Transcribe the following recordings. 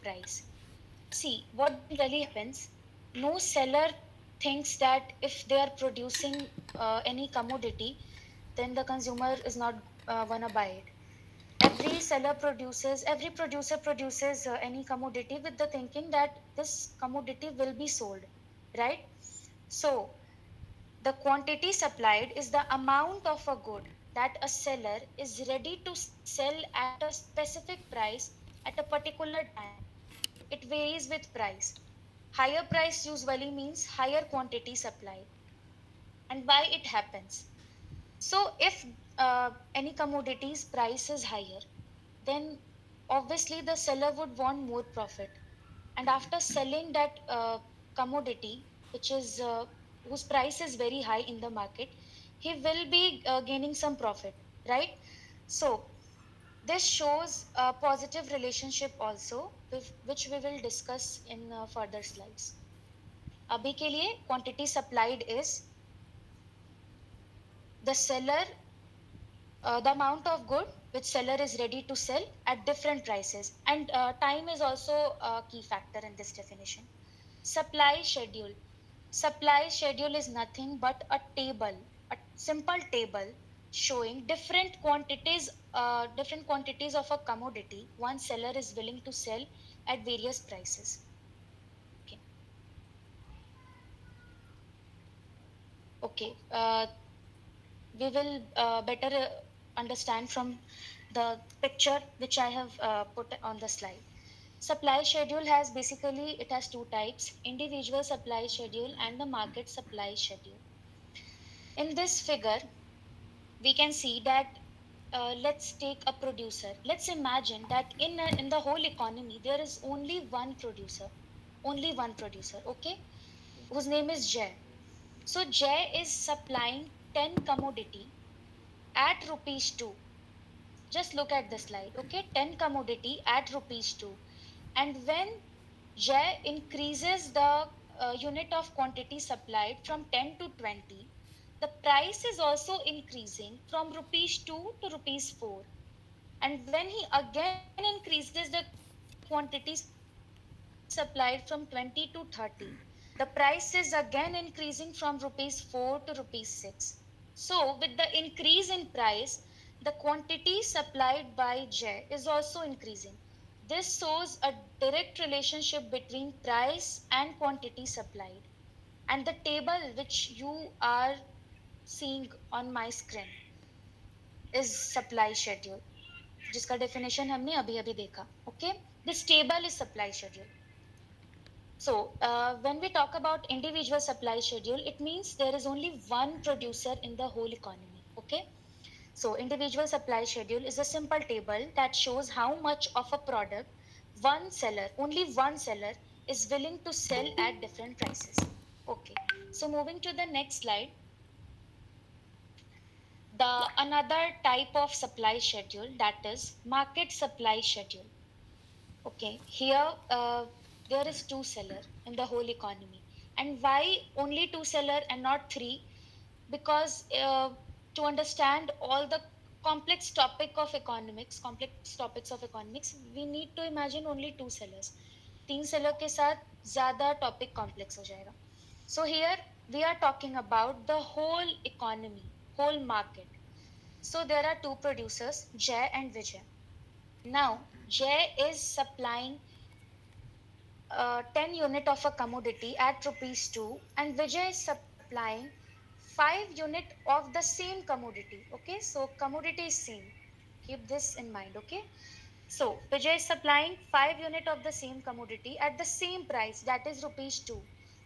price. See, what really happens, no seller thinks that if they are producing any commodity, then the consumer is not gonna buy it. Every producer produces any commodity with the thinking that this commodity will be sold, right? So, the quantity supplied is the amount of a good that a seller is ready to sell at a specific price at a particular time. It varies with price. Higher price usually means higher quantity supplied. And why it happens? So, if any commodity's price is higher, then obviously the seller would want more profit. And after selling that commodity, which is whose price is very high in the market, he will be gaining some profit, right? So this shows a positive relationship also, which we will discuss in further slides. अभी के लिए quantity supplied is the seller, the amount of good which seller is ready to sell at different prices, and time is also a key factor in this definition. Supply schedule. Supply schedule is nothing but a table, a simple table showing different quantities of a commodity one seller is willing to sell at various prices. Okay. Okay. We will better understand from the picture which I have put on the slide. Supply schedule has basically it has two types: individual supply schedule and the market supply schedule. In this figure, we can see that let's take a producer. Let's imagine that in the whole economy there is only one producer, okay, whose name is Jay. So Jay is supplying 10 commodity at rupees 2. Just look at the slide, okay? 10 commodity at rupees 2. And when J increases the unit of quantity supplied from 10 to 20, the price is also increasing from rupees 2 to rupees 4. And when he again increases the quantity supplied from 20 to 30, the price is again increasing from rupees 4 to rupees 6. So, with the increase in price, the quantity supplied by J is also increasing. This shows a direct relationship between price and quantity supplied. And the table which you are seeing on my screen is supply schedule, जिसका definition हमने अभी अभी देखा. Okay, this table is supply schedule. So, when we talk about individual supply schedule, it means there is only one producer in the whole economy. Okay. So, individual supply schedule is a simple table that shows how much of a product only one seller, is willing to sell at different prices. Okay. So, moving to the next slide, the another type of supply schedule, that is market supply schedule. Okay, here there is two seller in the whole economy. And why only two seller and not three? Because to understand all the complex topics of economics, we need to imagine only two sellers. तीन seller के साथ ज़्यादा topic complex हो जाएगा. So here we are talking about the whole economy, whole market. So there are two producers, Jay and Vijay. Now, Jay is supplying 10 unit of a commodity at rupees 2, and Vijay is supplying 5 unit of the same commodity. Okay, so commodity is same. Keep this in mind, okay? So Vijay is supplying 5 unit of the same commodity at the same price, that is rupees 2.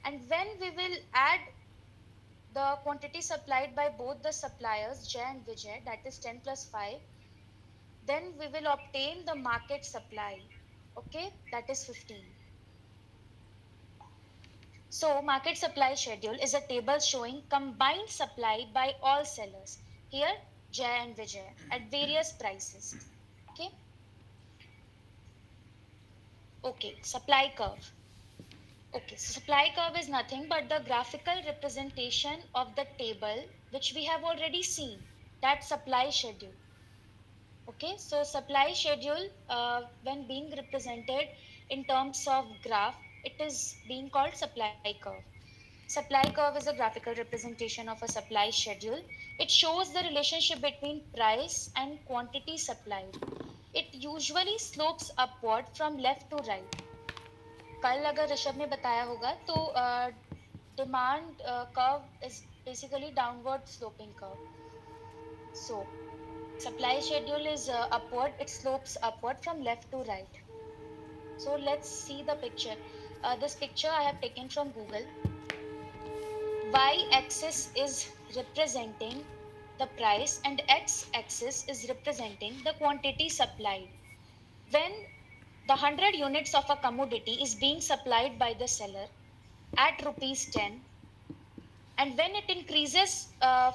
And when we will add the quantity supplied by both the suppliers, Jay and Vijay, that is 10 plus 5, then we will obtain the market supply, okay, that is 15. So, market supply schedule is a table showing combined supply by all sellers. Here, Jay and Vijay at various prices. Okay. Okay. Supply curve. Okay. So, supply curve is nothing but the graphical representation of the table which we have already seen. That supply schedule. Okay. So, supply schedule when being represented in terms of graph, it is being called supply curve. Supply curve is a graphical representation of a supply schedule. It shows the relationship between price and quantity supplied. It usually slopes upward from left to right. कल अगर ऋषभ ने बताया होगा तो demand curve is basically downward sloping curve. So supply schedule is upward, it slopes upward from left to right. So let's see the picture. This picture I have taken from Google. Y axis is representing the price and x axis is representing the quantity supplied. When the 100 units of a commodity is being supplied by the seller at rupees 10, and when it increases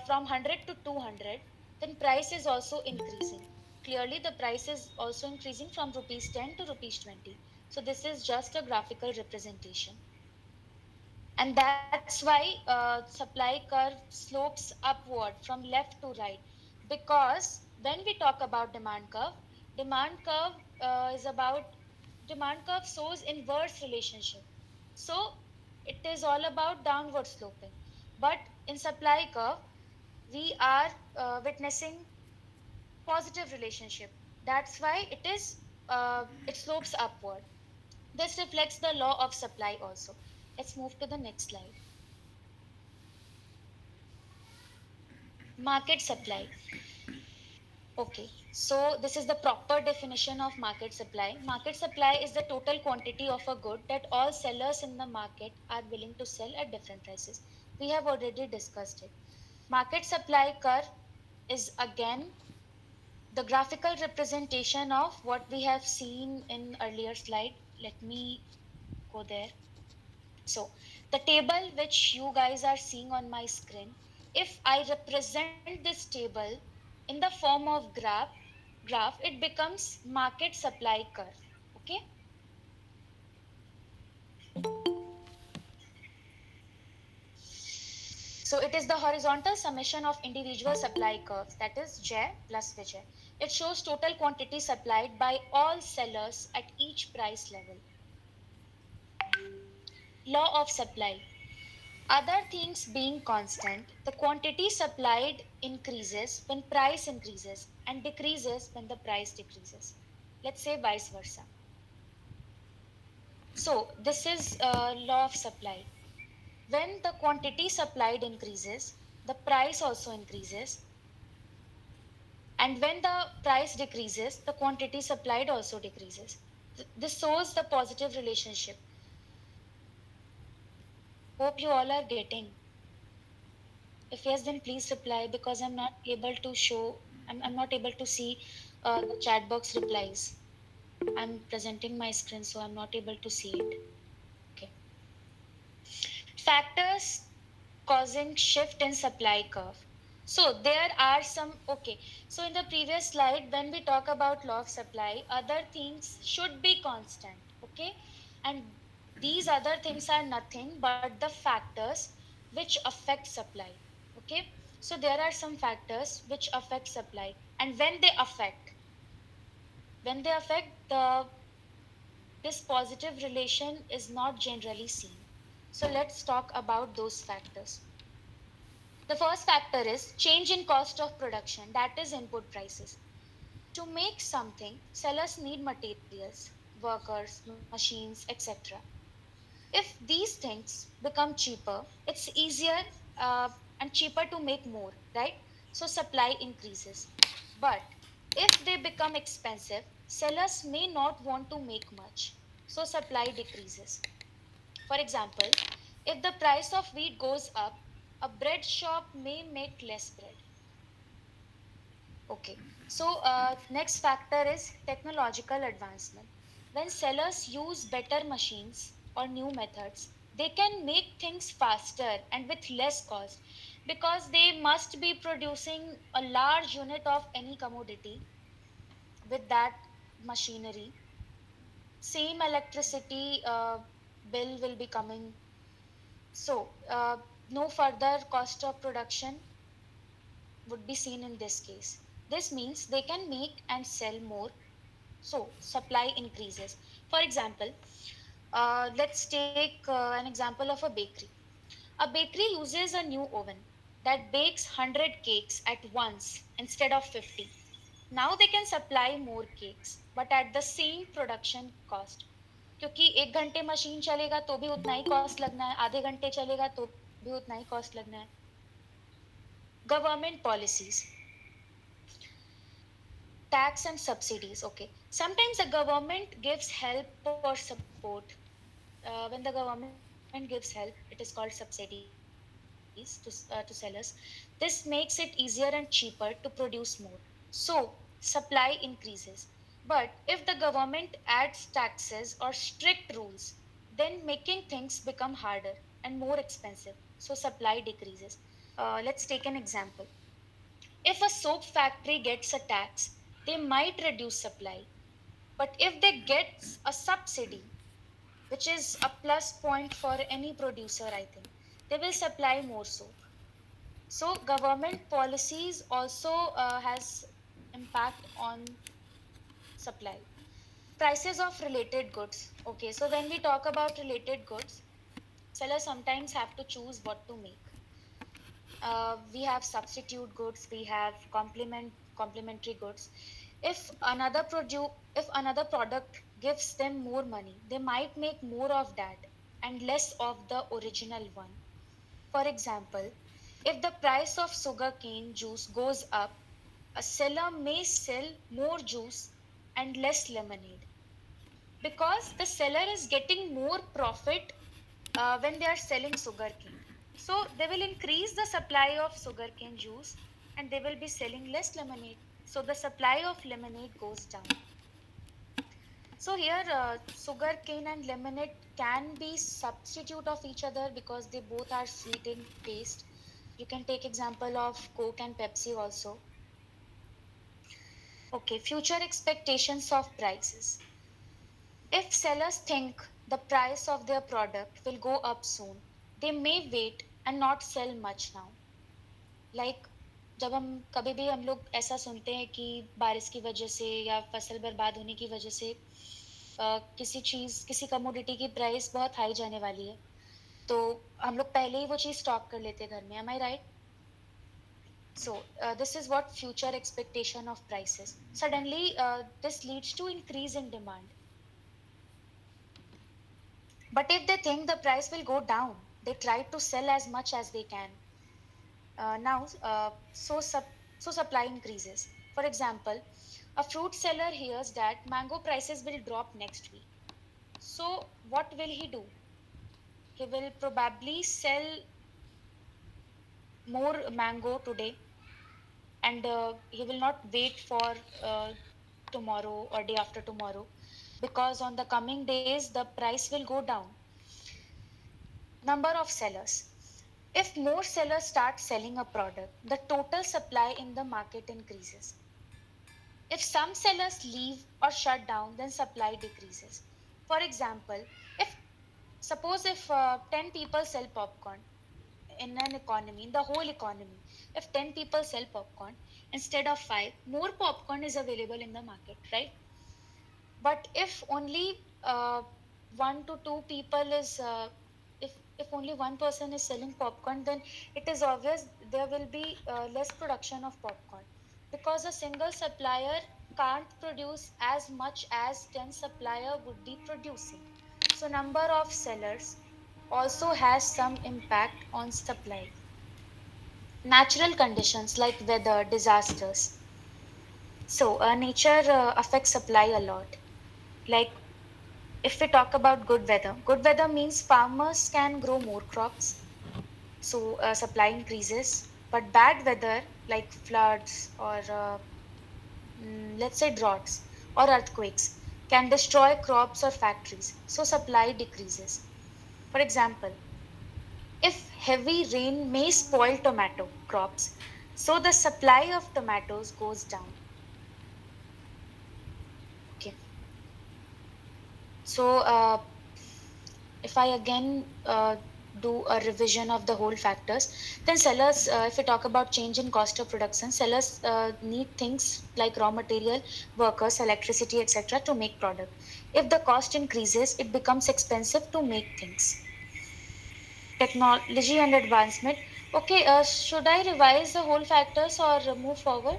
from 100 to 200, then price is also increasing. Clearly the price is also increasing from rupees 10 to rupees 20. So this is just a graphical representation, and that's why supply curve slopes upward from left to right, because when we talk about demand curve is about demand curve shows inverse relationship. So it is all about downward sloping, but in supply curve we are witnessing positive relationship. That's why it slopes upward. This reflects the law of supply also. Let's move to the next slide. Market supply. Okay, so this is the proper definition of market supply. Market supply is the total quantity of a good that all sellers in the market are willing to sell at different prices. We have already discussed it. Market supply curve is again the graphical representation of what we have seen in earlier slide. Let me go there. So the table which you guys are seeing on my screen, if I represent this table in the form of graph, it becomes market supply curve. Okay. So it is the horizontal summation of individual supply curves, that is J plus Vijay. It shows total quantity supplied by all sellers at each price level. Law of supply. Other things being constant, the quantity supplied increases when price increases and decreases when the price decreases. Let's say vice versa. So, this is law of supply. When the quantity supplied increases, the price also increases. And when the price decreases, the quantity supplied also decreases. This shows the positive relationship. Hope you all are getting. If yes, then please reply, because I'm not able to show, I'm not able to see the chat box replies. I'm presenting my screen, so I'm not able to see it. Okay. Factors causing shift in supply curve. So there are some, okay. So in the previous slide, when we talk about law of supply, other things should be constant. Okay. And these other things are nothing but the factors which affect supply. Okay. So there are some factors which affect supply, and when they affect the this positive relation is not generally seen. So let's talk about those factors. The first factor is change in cost of production, that is input prices. To make something, sellers need materials, workers, machines, etc. If these things become cheaper, it's easier and cheaper to make more, right? So supply increases. But if they become expensive, sellers may not want to make much. So supply decreases. For example, if the price of wheat goes up, a bread shop may make less bread. Okay, so next factor is technological advancement. When sellers use better machines or new methods, they can make things faster and with less cost, because they must be producing a large unit of any commodity with that machinery. Same electricity bill will be coming. So, no further cost of production would be seen in this case. This means they can make and sell more, so supply increases. For example, let's take an example of a bakery. A bakery uses a new oven that bakes 100 cakes at once instead of 50. Now they can supply more cakes but at the same production cost. क्योंकि 1 घंटे machine चलेगा तो भी उतना ही cost लगना है, आधे घंटे चलेगा तो भी उतना ही कॉस्ट लगना है. Government policies, tax and subsidies. Okay, sometimes the government gives help or support. When the government gives help, it is called subsidies to sellers. This makes it easier and cheaper to produce more. So supply increases. But if the government adds taxes or strict rules, then making things become harder and more expensive. So supply decreases. Let's take an example. If a soap factory gets a tax, they might reduce supply. But if they get a subsidy, which is a plus point for any producer, I think, they will supply more soap. So government policies also has impact on supply. Prices of related goods. Okay, so when we talk about related goods, sellers sometimes have to choose what to make. We have substitute goods, we have complementary goods. If another product gives them more money, they might make more of that and less of the original one. For example, if the price of sugarcane juice goes up, a seller may sell more juice and less lemonade because the seller is getting more profit when they are selling sugarcane. So they will increase the supply of sugarcane juice and they will be selling less lemonade. So the supply of lemonade goes down. So here, sugarcane and lemonade can be substitute of each other because they both are sweet in taste. You can take example of Coke and Pepsi also. Okay, future expectations of prices. If sellers think the price of their product will go up soon, they may wait and not sell much now. Like जब हम कभी भी हम लोग ऐसा सुनते हैं कि बारिश की वजह से या फसल बर्बाद होने की वजह से किसी कमोडिटी की प्राइस बहुत हाई जाने वाली है, तो हम लोग पहले ही वो चीज़ स्टॉक कर लेते हैं घर में. Am I right? So this is what future expectation of prices. Suddenly, this leads to increase in demand. But if they think the price will go down, they try to sell as much as they can. Now, so supply increases. For example, a fruit seller hears that mango prices will drop next week. So, what will he do? He will probably sell more mango today and he will not wait for uh, tomorrow or day after tomorrow because on the coming days the price will go down. Number of sellers. If more sellers start selling a product, the total supply in the market increases. If some sellers leave or shut down, then supply decreases. For example, if suppose if 10 people sell popcorn in an economy, in the whole economy, if 10 people sell popcorn instead of 5, more popcorn is available in the market, right? But if only 1 to 2 people is if only one person is selling popcorn, then it is obvious there will be less production of popcorn because a single supplier can't produce as much as 10 supplier would be producing. So number of sellers also has some impact on supply. Natural conditions like weather disasters. So nature affects supply a lot. Like if we talk about good weather means farmers can grow more crops, so supply increases. But bad weather, like floods or let's say droughts or earthquakes, can destroy crops or factories, so supply decreases. For example, if heavy rain may spoil tomato crops, so the supply of tomatoes goes down. Okay, so if I again do a revision of the whole factors, then sellers, if we talk about change in cost of production, sellers need things like raw material, workers, electricity, etc. to make product. If the cost increases, it becomes expensive to make things. Technology and advancement. Okay, should I revise the whole factors or move forward?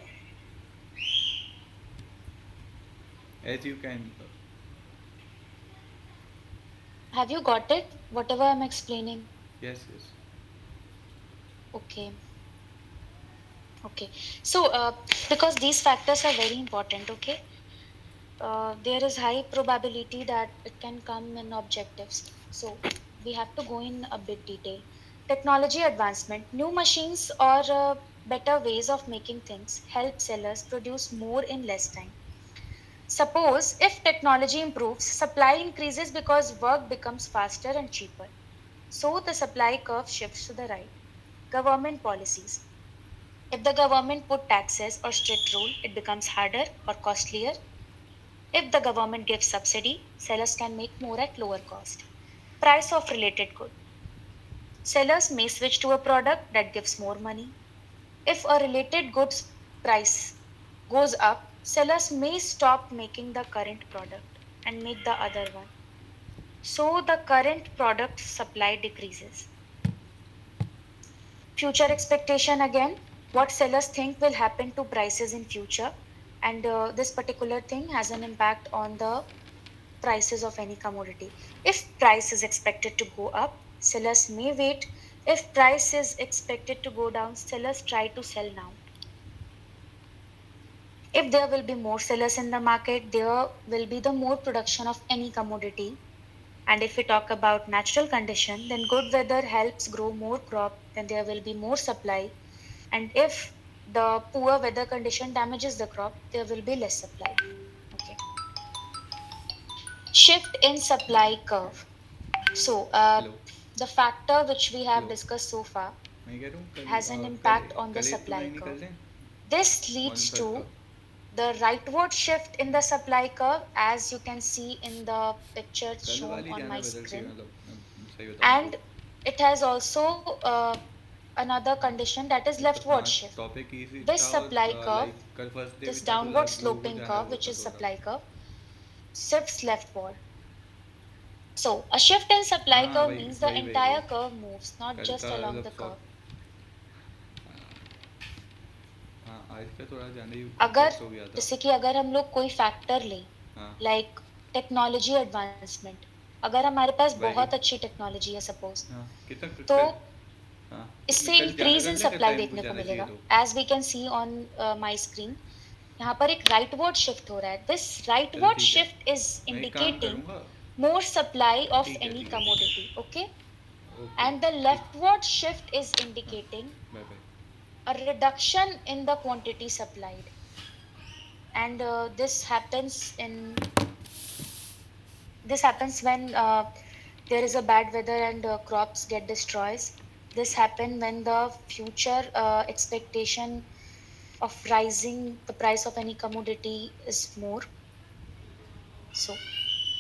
As you can. Have you got it? Whatever I'm explaining. Yes, yes. Okay. Okay. So, because these factors are very important, okay, there is high probability that it can come in objectives. So, we have to go in a bit detail. Technology advancement, new machines or better ways of making things help sellers produce more in less time. Suppose if technology improves, supply increases because work becomes faster and cheaper. So, the supply curve shifts to the right. Government policies. If the government put taxes or strict rule, it becomes harder or costlier. If the government gives subsidy, sellers can make more at lower cost. Price of related good. Sellers may switch to a product that gives more money. If a related goods price goes up, sellers may stop making the current product and make the other one. So the current product supply decreases. Future expectation again, what sellers think will happen to prices in future, and this particular thing has an impact on the prices of any commodity. If price is expected to go up, sellers may wait. If price is expected to go down, sellers try to sell now. If there will be more sellers in the market, there will be the more production of any commodity. And if we talk about natural condition, then good weather helps grow more crop, then there will be more supply. And if the poor weather condition damages the crop, there will be less supply. Okay. Shift in supply curve. So, hello. the factor which we have hello. discussed so far मैं कह रहा हूँ कल has an कल impact on the कल एक supply नहीं कर curve. लें. This मॉर्निंग leads फर्स्ट का. to the rightward shift in the supply curve, as you can see in the picture कल shown वाली on ज़्यादा my बदलती है, screen. मतलब सही बताऊँ तो. And it has also another condition, that is मतलब leftward हाँ, shift. टॉपिक इजी This था supply और curve, लाइक कल फर्स्ट डे भी this था तो downward लोगों को sloping जाना curve, वो which था is थोड़ा. supply curve, shifts leftward. So, a shift in supply हाँ curve वही means the वही वही वही. entire curve moves, not कल just का along मतलब the curve. सॉर्ट. हाँ आज का थोड़ा ज़्यादा ही अगर कॉम्प्लेक्स हो गया था. जैसे कि अगर हम लोग कोई फैक्टर लें, हाँ लाइक टेक्नोलॉजी एडवांसमेंट, अगर हमारे पास वही. बहुत अच्छी टेक्नोलॉजी है सपोज, हाँ कितना तो कल. हाँ कितने इससे कल ज़्यादा इंक्रीज इन कर लेते सप्लाई टाइम कुछ देखने को ज़्यादा चाहिए मिलेगा. तो. As we can see on my screen, यहाँ पर एक राइटवर्ड शिफ्ट हो रहा है. दिस चलो राइटवर्ड ठीक है. शिफ्ट इज मैं एक काम इंडिकेटिंग करूँगा. more supply of ठीक है any ठीक है ठीक है. commodity. Okay, okay. and the ठीक. leftward shift is हाँ. indicating bye bye. a reduction in the quantity supplied. And this happens when there is a bad weather and crops get destroyed. This happen when the future expectation of rising the price of any commodity is more. So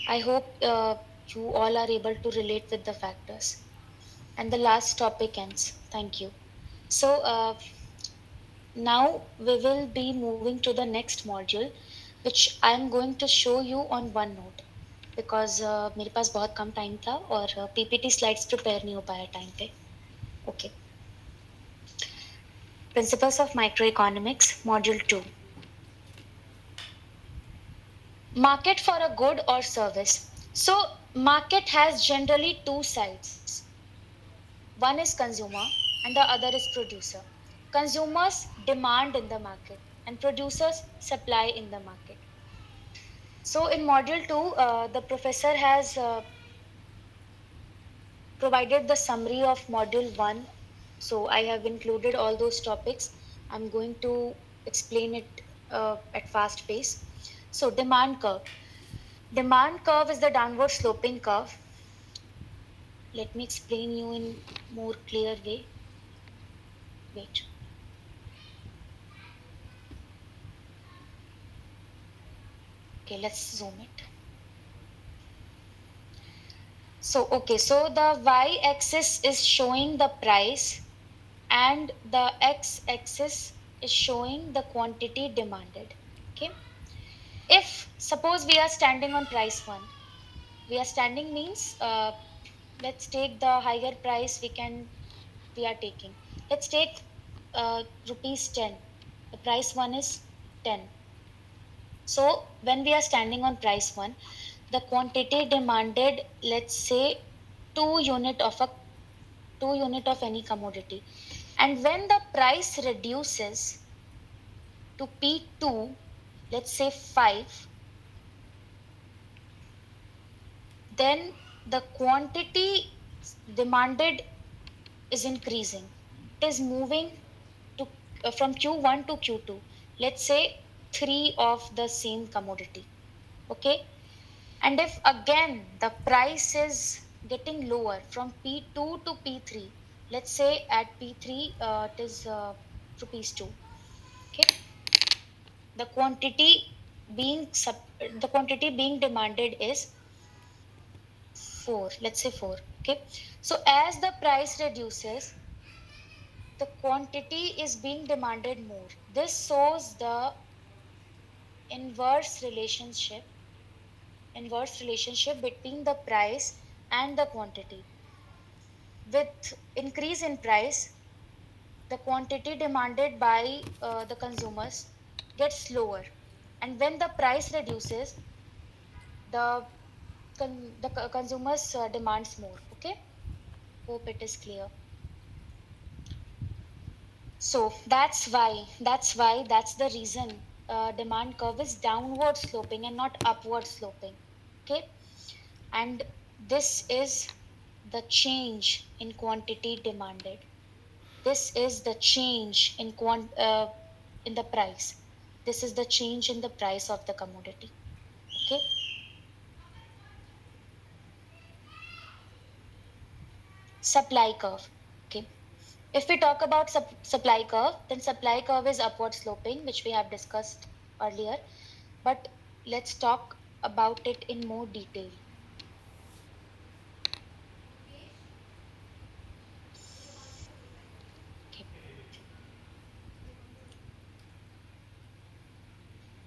I hope you all are able to relate with the factors. And the last topic ends. Thank you. So now we will be moving to the next module, which I am going to show you on OneNote, because मेरे पास बहुत कम time था और PPT slides prepare नहीं हो पाया time पे. Okay. Principles of micro economics module 2. Market for a good or service. So market has generally two sides. One is consumer and the other is producer. Consumers demand in the market and producers supply in the market. So in module 2, the professor has provided the summary of module 1. So I have included all those topics. I'm going to explain it at fast pace. So demand curve. Demand curve is the downward sloping curve. Let me explain you in more clear way. Wait. Okay, let's zoom it. So, okay, so the y axis is showing the price and the x axis is showing the quantity demanded. Okay. If suppose we are standing on price 1, we are standing means let's take the higher price we are taking. Let's take rupees 10. The price 1 is 10. So when we are standing on price 1, the quantity demanded, let's say 2 unit of a 2 unit of any commodity. And when the price reduces to P2, let's say 5, then the quantity demanded is increasing. It is moving to from Q1 to Q2. Let's say 3 of the same commodity. Okay. And if again the price is getting lower from P2 to P3, let's say at P3 it is rupees 2. Okay. The the quantity being demanded is 4. Let's say 4. Okay. So as the price reduces, the quantity is being demanded more. This shows the inverse relationship inverse relationship between the price and the quantity. With increase in price, the quantity demanded by the consumers gets lower, and when the price reduces, the consumers demands more. Okay, hope it is clear. So that's the reason demand curve is downward sloping and not upward sloping. Okay, and this is the change in quantity demanded. This is the change in the price. This is the change in the price of the commodity. Okay. Supply curve. Okay. If we talk about supply curve, then supply curve is upward sloping, which we have discussed earlier. But let's talk about it in more detail. Okay.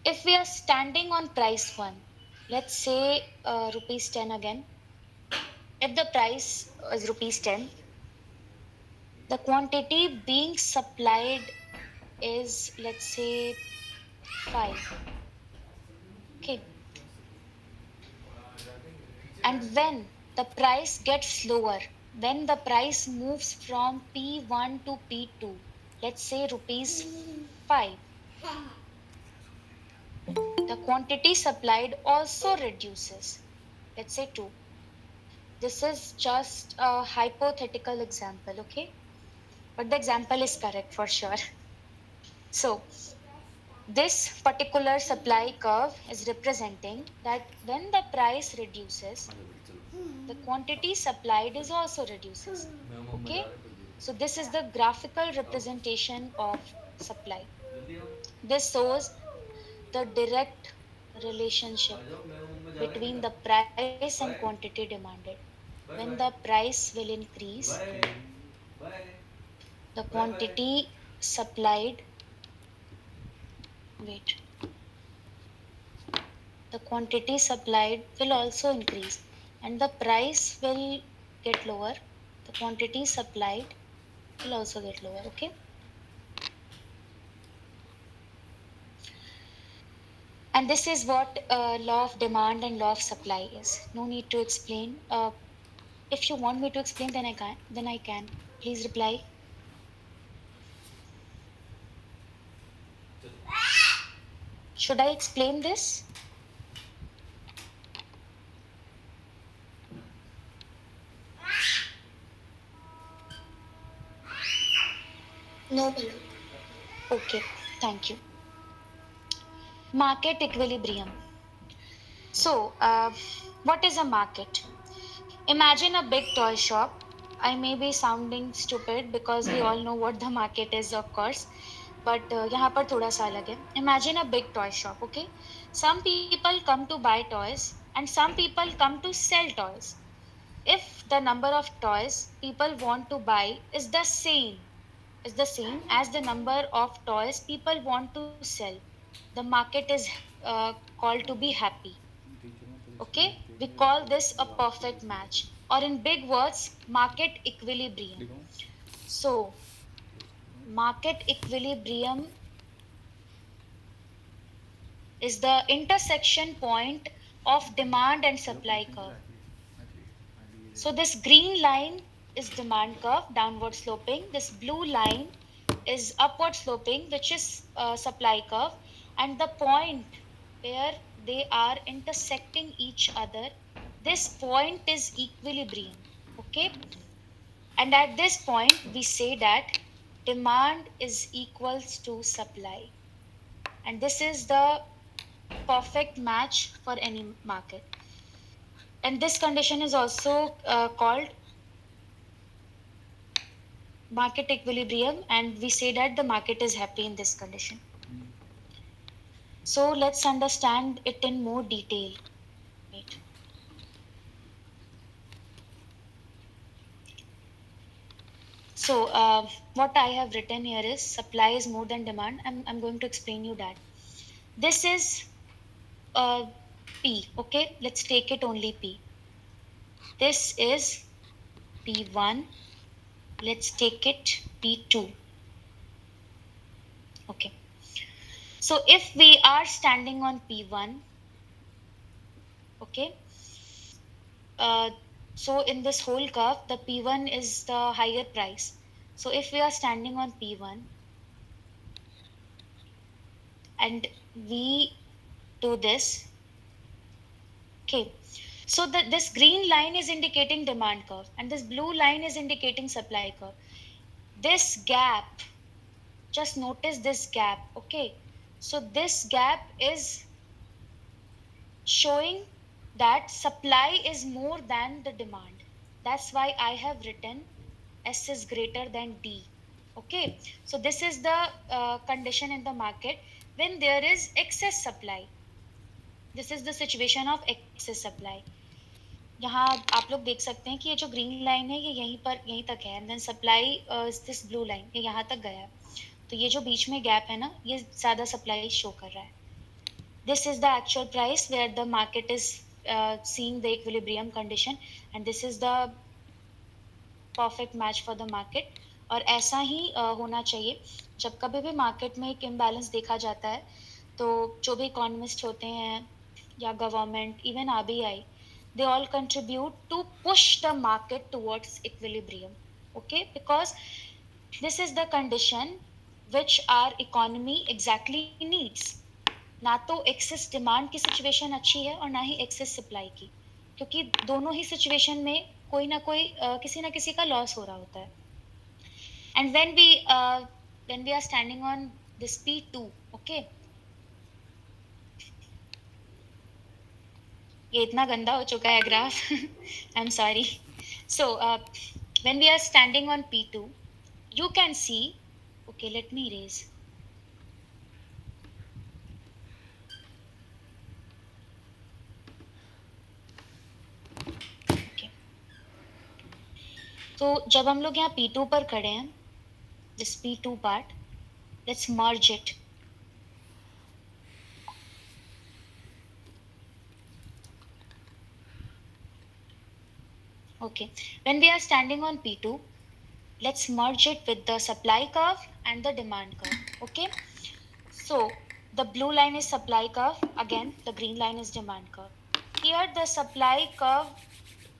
If we are standing on price 1, let's say rupees 10 again. If the price is rupees 10, the quantity being supplied is, let's say, 5. Okay. And when the price gets lower, when the price moves from P1 to P2, let's say rupees 5, the quantity supplied also reduces. Let's say 2. This is just a hypothetical example, okay? But the example is correct for sure. So, this particular supply curve is representing that when the price reduces, the quantity supplied is also reduces. Okay? So, this is the graphical representation of supply. This shows the direct relationship between the price and quantity demanded. When the price will increase, the quantity supplied, wait, the quantity supplied will also increase and the price will get lower. The quantity supplied will also get lower. Okay. And this is what law of demand and law of supply is. No need to explain. If you want me to explain, then I can. Then I can. Please reply. Should I explain this? No, Balu. Okay. Thank you. Market equilibrium. So, what is a market? Imagine a big toy shop. I may be sounding stupid because we all know what the market is, of course. But यहाँ पर थोड़ा सा अलग है. Imagine a big toy shop, okay? Some people come to buy toys and some people come to sell toys. if the number of toys people want to buy is the same as the number of toys people want to sell, the market is called to be happy. Okay, we call this a perfect match, or in big words, market equilibrium. So market equilibrium is the intersection point of demand and supply curve. So this green line is demand curve, downward sloping. This blue line is upward sloping, which is supply curve. And the point where they are intersecting each other, this point is equilibrium. Okay. And at this point, we say that demand is equals to supply. And this is the perfect match for any market. And this condition is also called market equilibrium, and we say that the market is happy in this condition. So let's understand it in more detail. Wait. So what I have written here is supply is more than demand. I'm going to explain you that. This is uh, P. Okay, let's take it only P. This is P1. Let's take it P2. Okay. So if we are standing on P1, okay, uh, so in this whole curve, the P1 is the higher price. So if we are standing on P1 and we do this, okay, so this green line is indicating demand curve and this blue line is indicating supply curve. This gap, just notice this gap, okay. So this gap is showing that supply is more than the demand. That's why I have written S is greater than D. Okay, so this is the condition in the market when there is excess supply. This is the situation of excess supply. यहाँ आप लोग देख सकते हैं कि ये जो green line है ये यहीं तक है and then supply is this blue line ये यहाँ तक गया है. तो ये जो बीच में गैप है ना ये ज़्यादा सप्लाई शो कर रहा है. This is the actual price where the market is seeing the equilibrium condition and this is the perfect match for the market. और ऐसा ही होना चाहिए जब कभी भी मार्केट में एक इम्बैलेंस देखा जाता है तो जो भी इकोनॉमिस्ट होते हैं या government even RBI they all contribute to push the market towards equilibrium. Okay, because this is the condition which our economy exactly needs. ना तो एक्सेस डिमांड की सिचुएशन अच्छी है और ना ही एक्सेस सप्लाई की, क्योंकि दोनों ही सिचुएशन में कोई ना कोई किसी ना किसी का लॉस हो रहा होता है. And when we are standing on this P2, okay, ये इतना गंदा हो चुका है graph. I am sorry. So when we are standing on P2 you can see, okay, let me erase. तो जब हम लोग यहाँ P2 पर खड़े हैं, this P2 part, let's merge it. Okay, when we are standing on P2, let's merge it with the supply curve and the demand curve. Okay, so the blue line is supply curve, again the green line is demand curve. Here the supply curve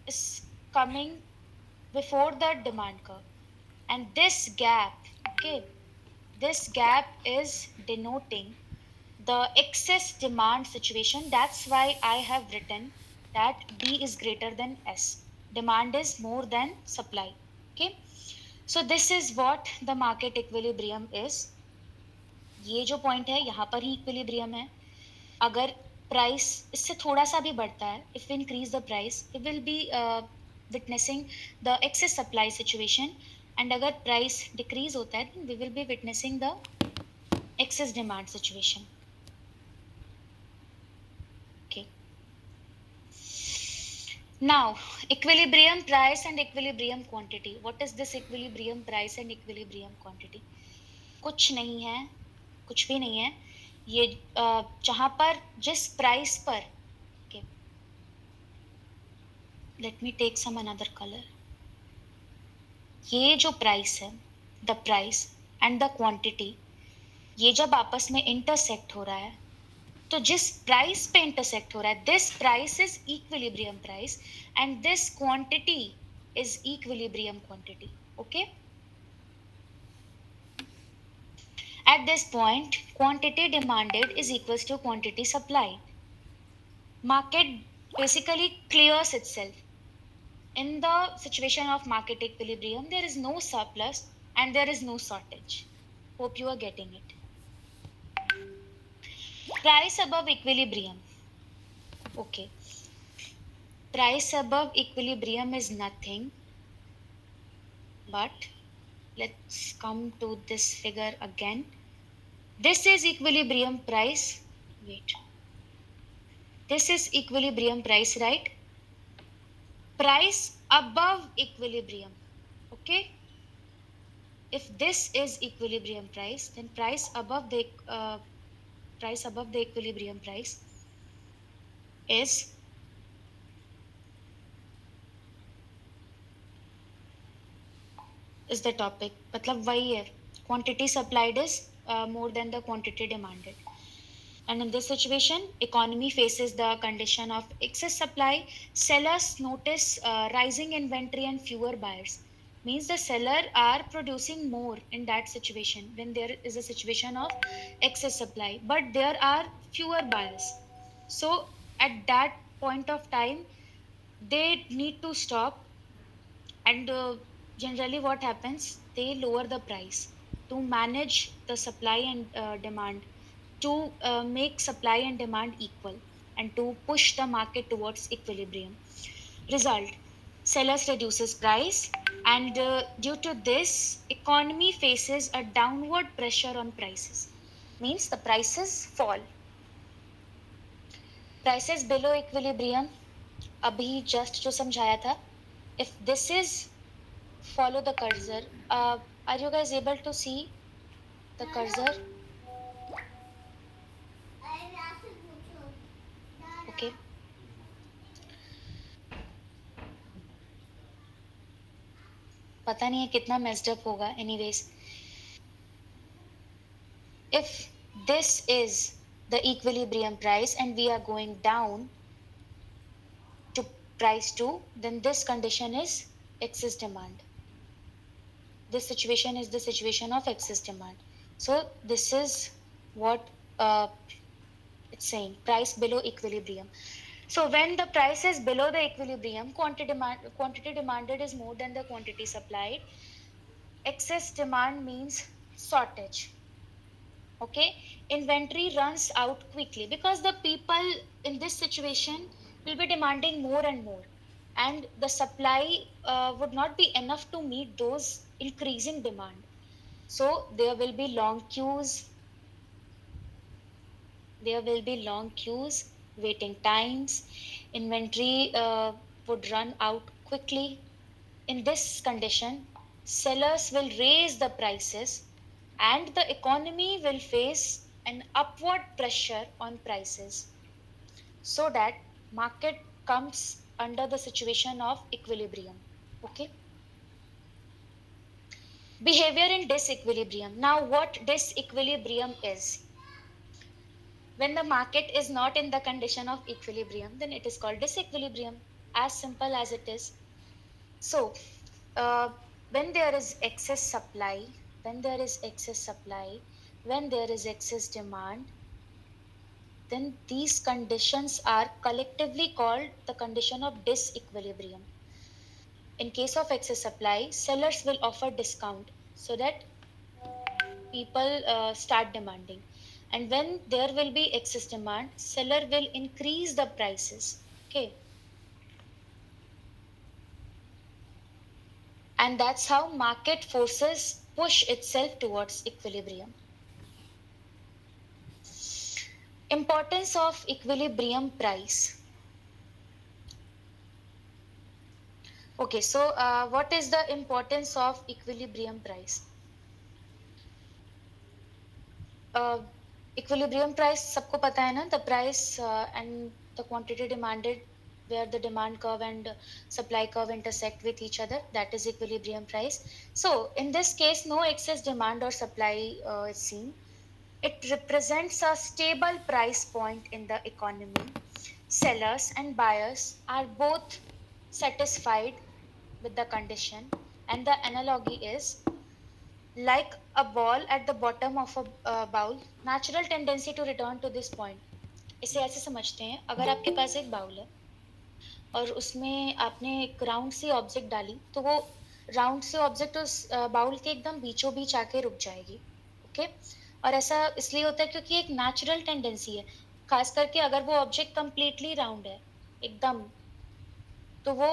is coming before the demand curve, and this gap, okay, this gap is denoting the excess demand situation. That's why I have written that D is greater than S. Demand is more than supply. Okay, so this is what the market equilibrium is. ये जो point है यहाँ पर ही equilibrium है. अगर price इससे थोड़ा सा भी बढ़ता है, if we increase the price, we will be witnessing the excess supply situation, and अगर प्राइस डिक्रीज होता है, then we will be witnessing the excess demand situation. Okay. Now, equilibrium price and equilibrium quantity. What is this equilibrium price and equilibrium quantity? कुछ नहीं है, कुछ भी नहीं है. ये जहां पर जिस प्राइस पर, okay, let me take some another color. ये जो प्राइस है, the price and the quantity, ये जब आपस में इंटरसेक्ट हो रहा है, तो जिस प्राइस पे इंटरसेक्ट हो रहा है, this price is equilibrium price and this quantity is equilibrium quantity. Okay, at this point quantity demanded is equals to quantity supplied. Market basically clears itself. In the situation of market equilibrium, there is no surplus and there is no shortage. Hope you are getting it. Price above equilibrium. Okay, price above equilibrium is nothing but, let's come to this figure again. This is equilibrium price. Wait, this is equilibrium price, right? Price above equilibrium. Okay, if this is equilibrium price, then price above the equilibrium price is the topic. मतलब वही है, quantity supplied is more than the quantity demanded. And in this situation, economy faces the condition of excess supply. Sellers notice rising inventory and fewer buyers. Means the seller are producing more in that situation when there is a situation of excess supply, but there are fewer buyers. So at that point of time, they need to stop, and generally what happens, they lower the price to manage the supply and demand, to make supply and demand equal and to push the market towards equilibrium. Result, sellers reduces price, and due to this economy faces a downward pressure on prices. Means the prices fall. Prices below equilibrium, अभी just जो समझाया था, if this is, follow the cursor. Are you guys able to see the cursor? Okay. पता नहीं है कितना messed up होगा. Anyways, if this is the equilibrium price and we are going down to price 2, then this condition is excess demand. This situation is the situation of excess demand. So this is what it's saying, price below equilibrium. So when the price is below the equilibrium, quantity demanded is more than the quantity supplied. Excess demand means shortage. Okay, inventory runs out quickly because the people in this situation will be demanding more and more, and the supply would not be enough to meet those increasing demand. So there will be long queues, waiting times, inventory would run out quickly. In this condition, sellers will raise the prices and the economy will face an upward pressure on prices, so that market comes under the situation of equilibrium. Okay. Behavior in disequilibrium. Now what disequilibrium is? When the market is not in the condition of equilibrium, then it is called disequilibrium. As simple as it is. So, uh, when there is excess supply, when there is excess supply, when there is excess demand, then these conditions are collectively called the condition of disequilibrium. In case of excess supply, sellers will offer discount so that people start demanding. And when there will be excess demand, seller will increase the prices. Okay. And that's how market forces push itself towards equilibrium. Importance of equilibrium price. Okay, so what is the importance of equilibrium price? uh, Equilibrium price सबको पता है ना, the price and the quantity demanded where the demand curve and supply curve intersect with each other, that is equilibrium price. So in this case no excess demand or supply is seen. It represents a stable price point in the economy. Sellers and buyers are both satisfied with the condition, and the analogy is like a ball at the bottom of a bowl, natural tendency to return to this point. इसे ऐसे समझते हैं, अगर आपके पास एक bowl है और उसमें आपने एक राउंड सी ऑब्जेक्ट डाली, तो वो राउंड से ऑब्जेक्ट उस बाउल के एकदम बीचों बीच आके रुक जाएगी. ओके. और ऐसा इसलिए होता है क्योंकि एक नेचुरल टेंडेंसी है, खास करके अगर वो ऑब्जेक्ट कंप्लीटली राउंड है एकदम, तो वो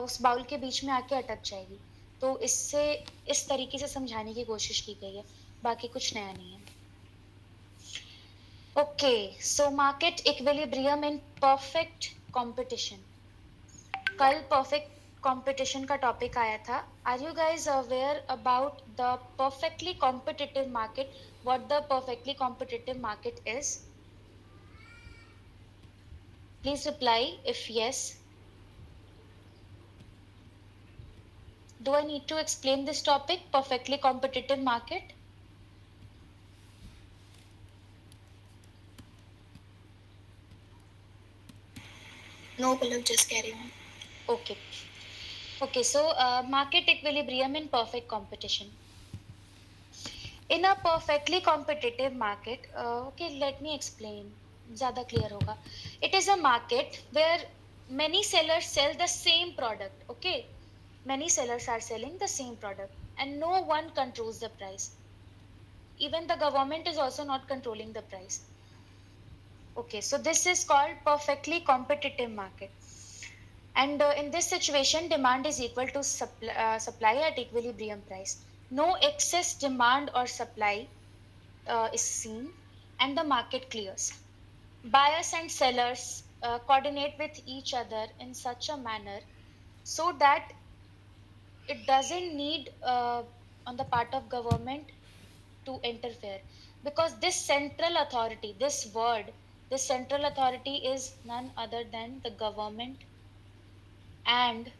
उस बाउल के बीच में आके अटक जाएगी. तो इससे इस तरीके से समझाने की कोशिश की गई है, बाकी कुछ नया नहीं है. Okay, so market equilibrium in perfect competition. कल परफेक्ट कंपटीशन का टॉपिक आया था. Are you guys aware about the perfectly competitive market? What the perfectly competitive market is? Please reply if yes. Do I need to explain this topic, perfectly competitive market? No, Pallav, just carry on. Okay. Okay, so market equilibrium in perfect competition. In a perfectly competitive market, okay, let me explain. ज़्यादा clear होगा. It is a market where many sellers sell the same product. Okay, many sellers are selling the same product, and no one controls the price. Even the government is also not controlling the price. Okay, so this is called perfectly competitive market. And in this situation, demand is equal to supply at equilibrium price. No excess demand or supply is seen, and the market clears. Buyers and sellers coordinate with each other in such a manner so that it doesn't need on the part of government to interfere, because this central authority, this central authority is none other than the government and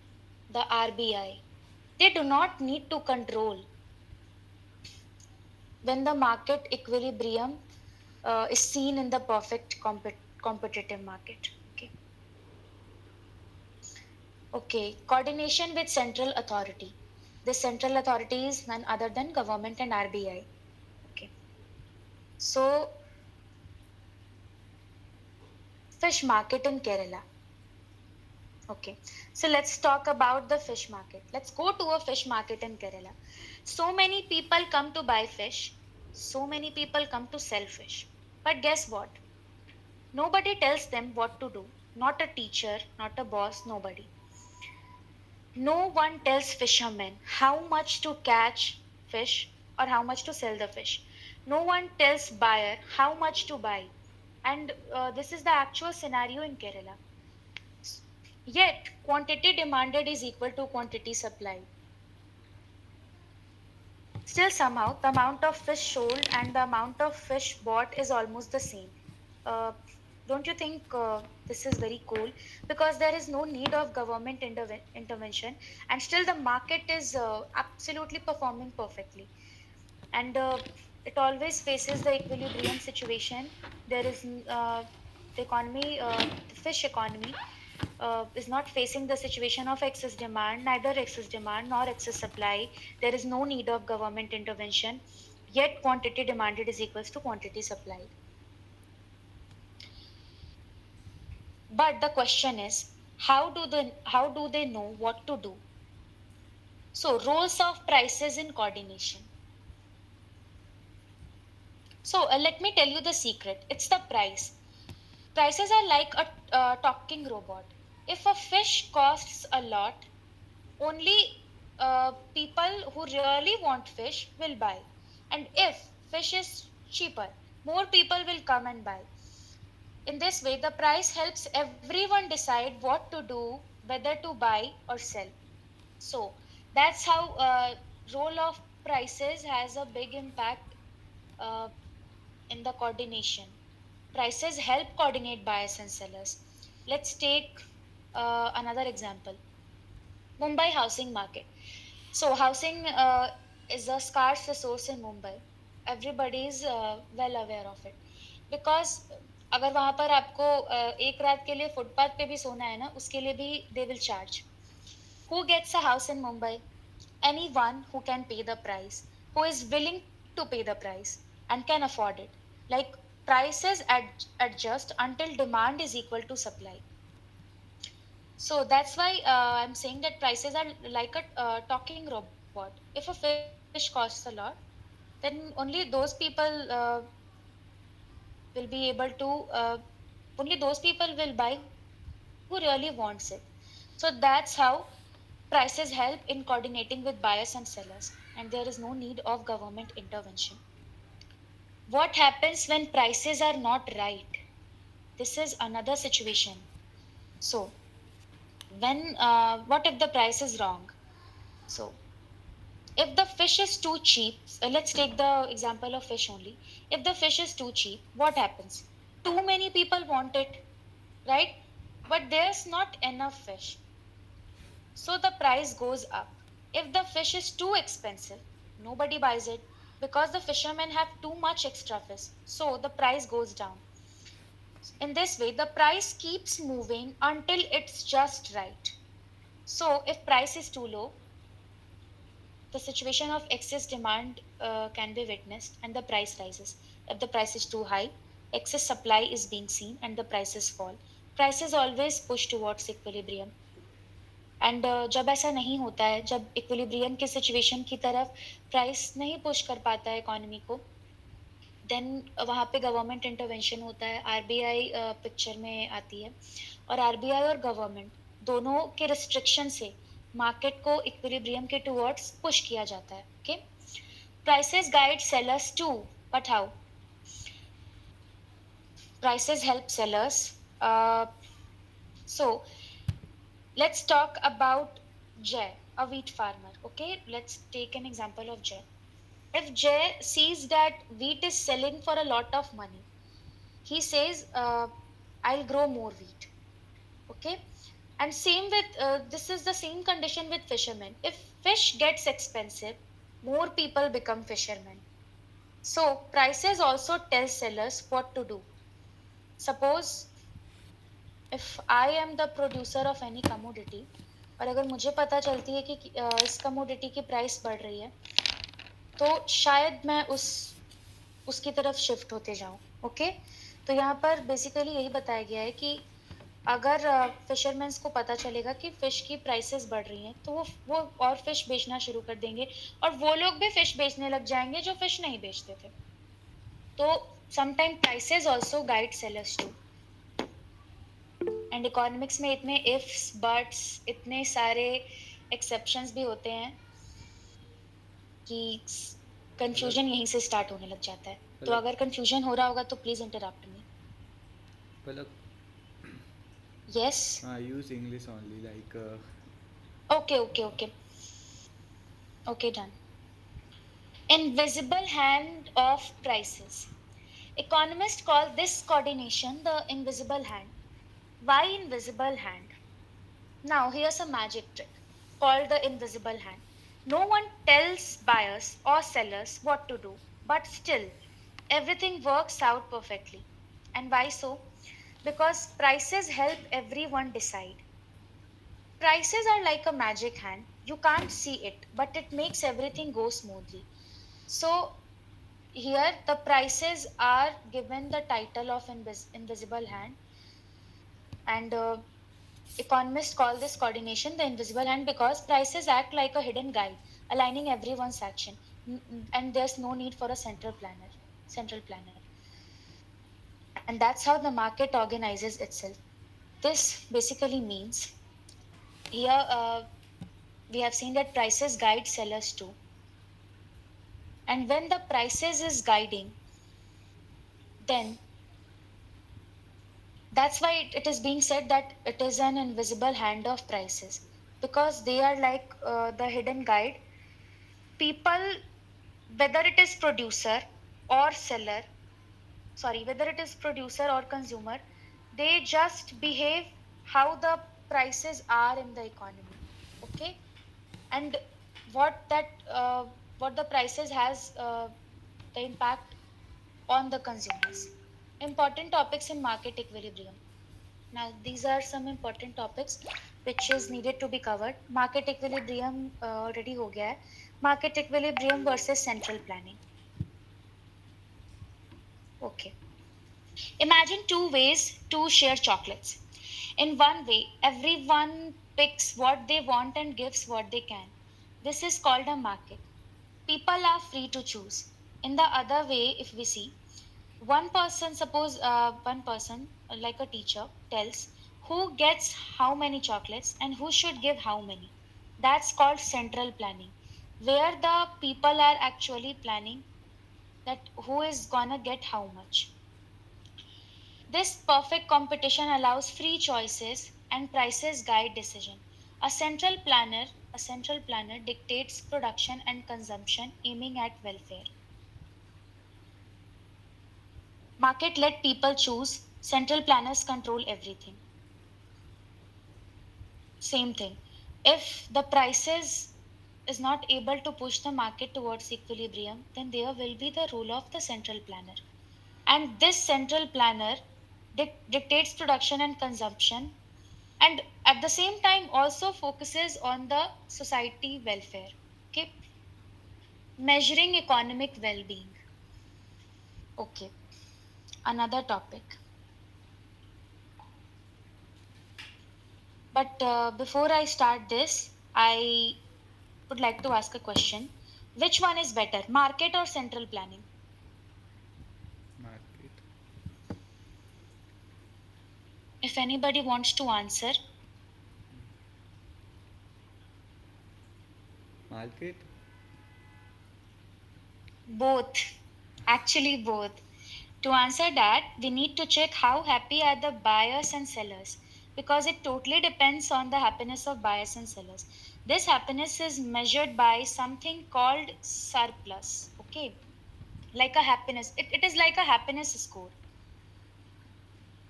the RBI. They do not need to control when the market equilibrium is seen in the perfect competitive market. Okay. Okay. Coordination with central authority. The central authority is none other than government and RBI. Okay. So, fish market in Kerala. Okay, so let's talk about the fish market. Let's go to a fish market in Kerala. So many people come to buy fish, so many people come to sell fish. But guess what? Nobody tells them what to do. Not a teacher, not a boss, nobody. No one tells fishermen how much to catch fish or how much to sell the fish. No one tells buyer how much to buy. And this is the actual scenario in Kerala. Yet, quantity demanded is equal to quantity supplied. Still, somehow, the amount of fish sold and the amount of fish bought is almost the same. Uh, don't you think this is very cool? Because there is no need of government intervention, and still the market is absolutely performing perfectly. And it always faces the equilibrium situation. There is the economy, the fish economy is not facing the situation of excess demand, neither excess demand nor excess supply. There is no need of government intervention, yet quantity demanded is equals to quantity supplied. But the question is, how do they know what to do? So roles of prices in coordination. So let me tell you the secret. It's the price. Prices are like a talking robot. If a fish costs a lot, only people who really want fish will buy. And if fish is cheaper, more people will come and buy. In this way, the price helps everyone decide what to do, whether to buy or sell. So that's how role of prices has a big impact uh, in the coordination. Prices help coordinate buyers and sellers. Let's take another example. Mumbai housing market. So housing is a scarce resource in Mumbai. Everybody is well aware of it because अगर वहां पर आपको एक रात के लिए footpath पे भी सोना है ना, उसके लिए भी they will charge. Who gets a house in Mumbai? Anyone who can pay the price, who is willing to pay the price and can afford it. Like prices adjust until demand is equal to supply. So that's why I'm saying that prices are like a talking robot. If a fish costs a lot, then only those people will be able to only those people will buy who really wants it. So that's how prices help in coordinating with buyers and sellers, and there is no need of government intervention. What happens when prices are not right? This is another situation. So when what if the price is wrong? So if the fish is too cheap, let's take the example of fish only. If the fish is too cheap, what happens? Too many people want it, right? But there's not enough fish. So the price goes up. If the fish is too expensive, nobody buys it because the fishermen have too much extra fish. So the price goes down. In this way, the price keeps moving until it's just right. So if price is too low, the situation of excess demand can be witnessed and the price rises. If the price is too high, excess supply is being seen and the prices fall. Prices always push towards equilibrium. And जब ऐसा नहीं होता है, जब equilibrium की situation की तरफ price नहीं पुश कर पाता है इकोनॉमी को, देन वहाँ पे गवर्नमेंट इंटरवेंशन होता है, आरबीआई पिक्चर में आती है, और आरबीआई और गवर्नमेंट दोनों के रिस्ट्रिक्शन से मार्केट को इक्विलिब्रियम के टुवर्ड्स पुश किया जाता है. Okay, prices guide sellers too, but how? Prices help sellers. So let's talk about Jay, a wheat farmer. Okay, let's take an example of Jay. If Jay sees that wheat is selling for a lot of money, he says, I'll grow more wheat. Okay, and same with this is the same condition with fishermen. If fish gets expensive, more people become fishermen. So prices also tell sellers what to do. Suppose if I am the producer of any commodity, और अगर मुझे पता चलती है कि इस commodity की price बढ़ रही है, तो शायद मैं उसकी तरफ शिफ्ट होते जाऊं. ओके, तो यहाँ पर बेसिकली यही बताया गया है कि अगर फिशरमैन्स को पता चलेगा कि फिश की प्राइसेस बढ़ रही हैं, तो वो और फिश बेचना शुरू कर देंगे, और वो लोग भी फिश बेचने लग जाएंगे जो फिश नहीं बेचते थे. तो sometime prices also guide sellers too. And economics में इतने इफ्स बट्स इतने सारे एक्सेप्शंस भी होते हैं कि कंफ्यूजन यहीं से स्टार्ट होने लग जाता है. तो अगर कंफ्यूजन हो रहा होगा तो please interrupt me. Palak, yes, use English only, like okay okay okay okay, done. Invisible hand of prices. Economists call this coordination the invisible hand. Why invisible hand? Now, here's a magic trick called the invisible hand. No one tells buyers or sellers what to do, but still, everything works out perfectly. And why so? Because prices help everyone decide. Prices are like a magic hand. You can't see it, but it makes everything go smoothly. So, here the prices are given the title of invisible hand, and economists call this coordination the invisible hand because prices act like a hidden guide, aligning everyone's action, and there's no need for a central planner. And that's how the market organizes itself. This basically means here we have seen that prices guide sellers too. And when the prices is guiding, then that's why it is being said that it is an invisible hand of prices. because they are like the hidden guide. People, whether it is producer or seller, sorry, whether it is producer or consumer, they just behave how the prices are in the economy. Okay, and what that what the prices has the impact on the consumers. Important topics in market equilibrium. Now these are some important topics which is needed to be covered. Market equilibrium already हो गया है. Market equilibrium versus central planning. Okay, imagine two ways to share chocolates. In one way, everyone picks what they want and gives what they can. This is called a market. People are free to choose. In the other way, if we see, one person, suppose one person, like a teacher, tells who gets how many chocolates and who should give how many. That's called central planning, where the people are actually planning that who is gonna get how much. This perfect competition allows free choices and prices guide decision. A central planner dictates production and consumption aiming at welfare. Market let people choose, central planners control everything. Same thing. If the prices is not able to push the market towards equilibrium, then there will be the role of the central planner. And this central planner dictates production and consumption, and at the same time also focuses on the society welfare. Okay, measuring economic well-being. Okay, another topic. But before I start this, I would like to ask a question. Which one is better, market or central planning? market. If anybody wants to answer. Market. Both. Actually, both. To answer that, we need to check how happy are the buyers and sellers, because it totally depends on the happiness of buyers and sellers. This happiness is measured by something called surplus. Okay, like a happiness. It is like a happiness score.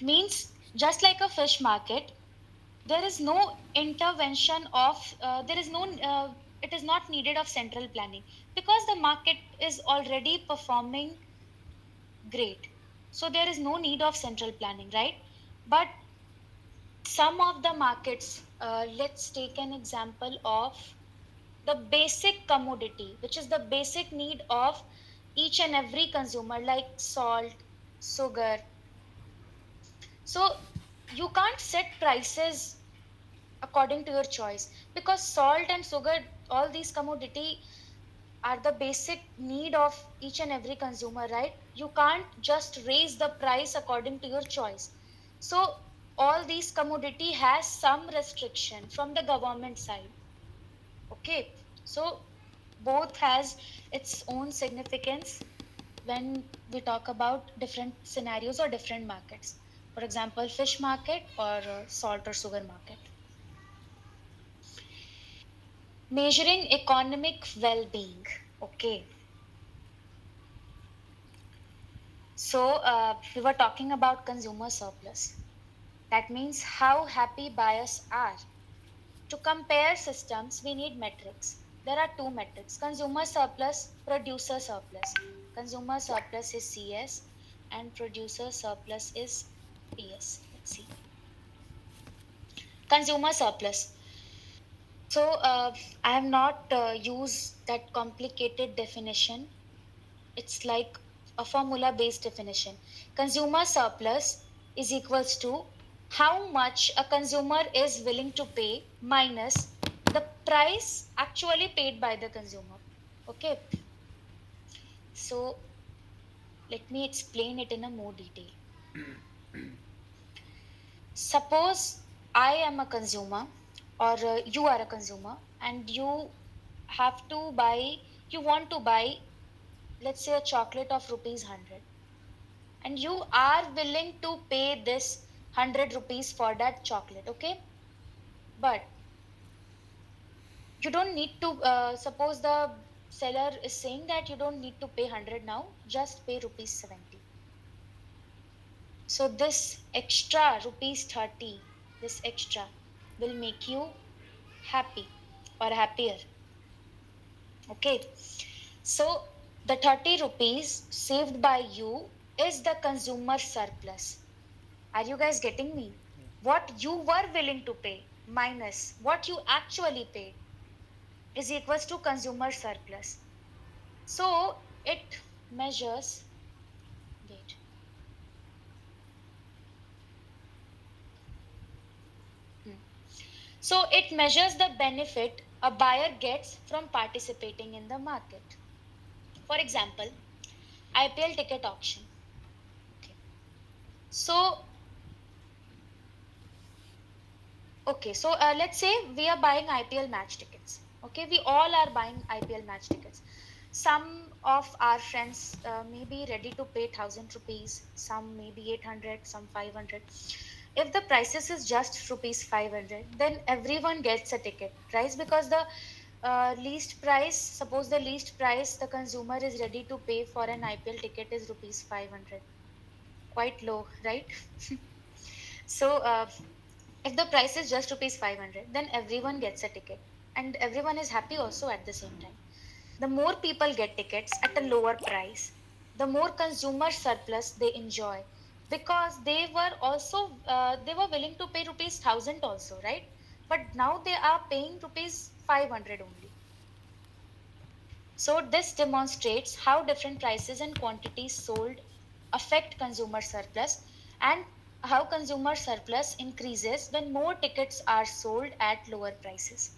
Means just like a fish market, there is no intervention of there is no it is not needed of central planning, because the market is already performing great, so there is no need of central planning, right? But some of the markets, let's take an example of the basic commodity, which is the basic need of each and every consumer, like salt, sugar. So you can't set prices according to your choice, because salt and sugar, all these commodity are the basic need of each and every consumer, right? You can't just raise the price according to your choice. So all these commodity has some restriction from the government side. Okay, so both has its own significance when we talk about different scenarios or different markets. For example, fish market or salt or sugar market. Measuring economic well-being. Okay, so we were talking about consumer surplus. That means how happy buyers are. To compare systems, we need metrics. There are two metrics: consumer surplus, producer surplus. Consumer surplus is CS and producer surplus is PS. Let's see. Consumer surplus. So I have not used that complicated definition. It's like a formula based definition. Consumer surplus is equals to how much a consumer is willing to pay minus the price actually paid by the consumer. Okay, so let me explain it in a more detail. Suppose I am a consumer, or you are a consumer, and have to buy, you want to buy, let's say, a chocolate of rupees 100, and you are willing to pay this 100 rupees for that chocolate. Okay, but You don't need to, suppose the seller is saying that you don't need to pay 100 now, just pay rupees 70. So this extra rupees 30, this extra will make you happy or happier. Okay. So the 30 rupees saved by you is the consumer surplus. Are you guys getting me? What you were willing to pay minus what you actually paid is equals to consumer surplus. So it measures, wait. Hmm. So it measures the benefit a buyer gets from participating in the market. For example, IPL ticket auction. Okay. So let's say we are buying IPL match tickets. Okay, we all are buying IPL match tickets. Some of our friends may be ready to pay 1,000 rupees, some maybe 800, some 500. If the prices is just rupees 500, then everyone gets a ticket, right? Because the least price, suppose the least price the consumer is ready to pay for an IPL ticket is rupees 500. Quite low, right? So if the price is just rupees 500, then everyone gets a ticket and everyone is happy also at the same time. The more people get tickets at a lower price, the more consumer surplus they enjoy, because they were willing to pay rupees 1,000 also, right? But now they are paying rupees 500 only. So this demonstrates how different prices and quantities sold affect consumer surplus, and how consumer surplus increases when more tickets are sold at lower prices.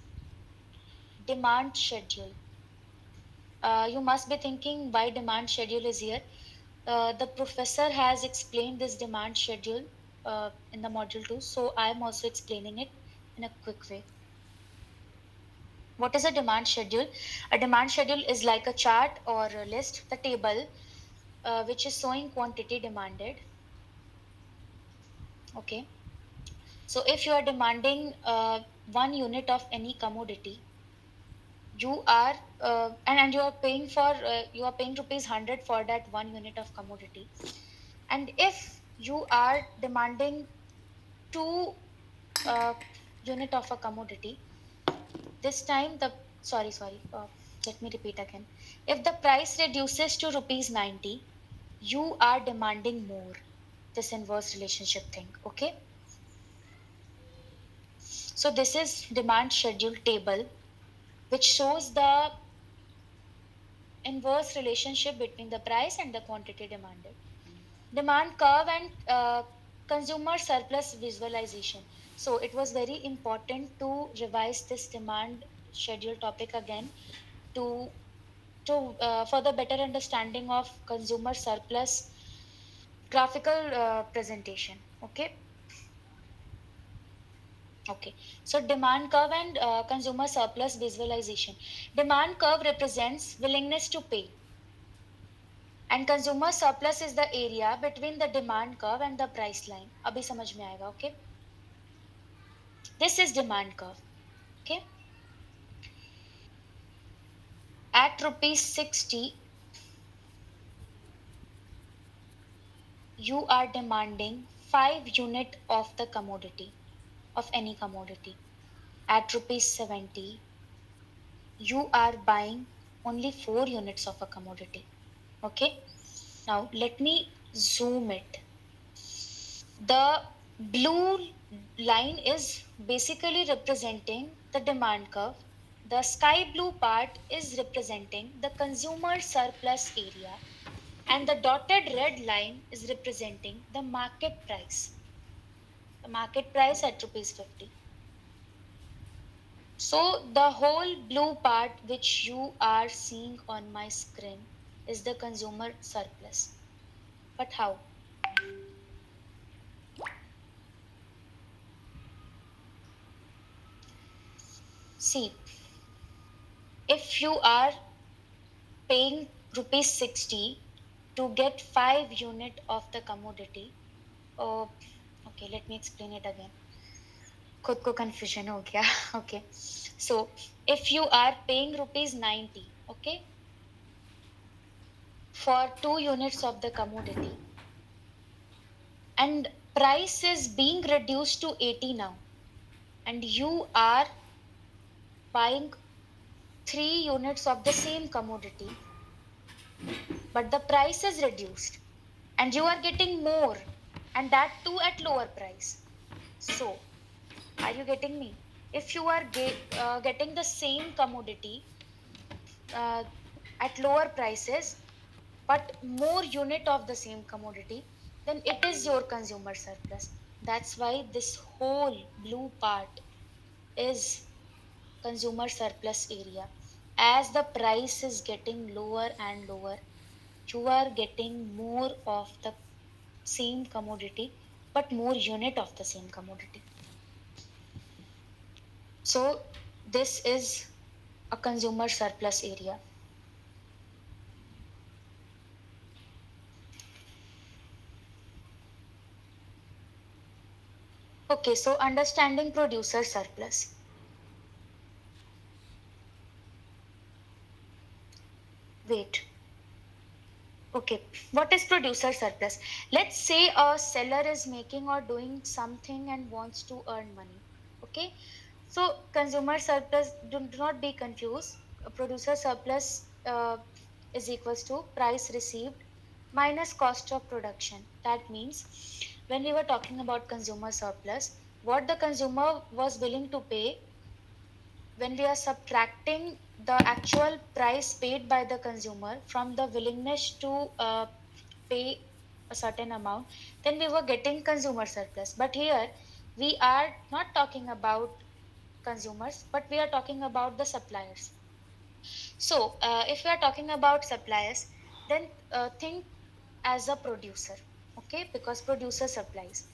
Demand schedule. You must be thinking why demand schedule is here. The professor has explained this demand schedule in the module 2, so I am also explaining it in a quick way. What is a demand schedule? A demand schedule is like a chart or a list, the table which is showing quantity demanded. Okay. So if you are demanding 1 unit of any commodity, you are and you are paying for you are paying rupees 100 for that 1 unit of commodity. And if you are demanding 2 unit of a commodity, this time the sorry let me repeat again. If the price reduces to rupees 90, you are demanding more. This inverse relationship thing. Okay. So this is demand schedule table, which shows the inverse relationship between the price and the quantity demanded. Demand curve and consumer surplus visualization. So it was very important to revise this demand schedule topic again to for the better understanding of consumer surplus graphical presentation. Okay. Okay, so demand curve and consumer surplus visualization. Demand curve represents willingness to pay, and consumer surplus is the area between the demand curve and the price line. अभी समझ में आएगा, okay? This is demand curve, okay? At rupees 60, you are demanding 5 unit of the commodity, of any commodity. At rupees 70, you are buying only 4 units of a commodity, okay? Now let me zoom it. The blue line is basically representing the demand curve. The sky blue part is representing the consumer surplus area, and the dotted red line is representing the market price. The market price at rupees 50. So the whole blue part which you are seeing on my screen is the consumer surplus. But how? See, if you are paying rupees 60 to get 5 unit of the commodity. Oh, okay, let me explain it again. खुद को confusion हो गया. Okay. So if you are paying rupees 90, okay, for 2 units of the commodity, and price is being reduced to 80 now, and you are buying 3 units of the same commodity, but the price is reduced and you are getting more, and that too at lower price. So are you getting me? If you are getting the same commodity uh, at lower prices but more unit of the same commodity, then it is your consumer surplus. That's why this whole blue part is consumer surplus area. As the price is getting lower and lower, you are getting more of the same commodity but more unit of the same commodity. So this is a consumer surplus area. Okay, so understanding producer surplus. Wait. Okay, what is producer surplus? Let's say a seller is making or doing something and wants to earn money. Okay, so consumer surplus, do not be confused. A producer surplus is equals to price received minus cost of production. That means when we were talking about consumer surplus, what the consumer was willing to pay, when we are subtracting the actual price paid by the consumer from the willingness to pay a certain amount, then we were getting consumer surplus. But here we are not talking about consumers, but we are talking about the suppliers. So if we are talking about suppliers, then think as a producer, okay, because producer supplies.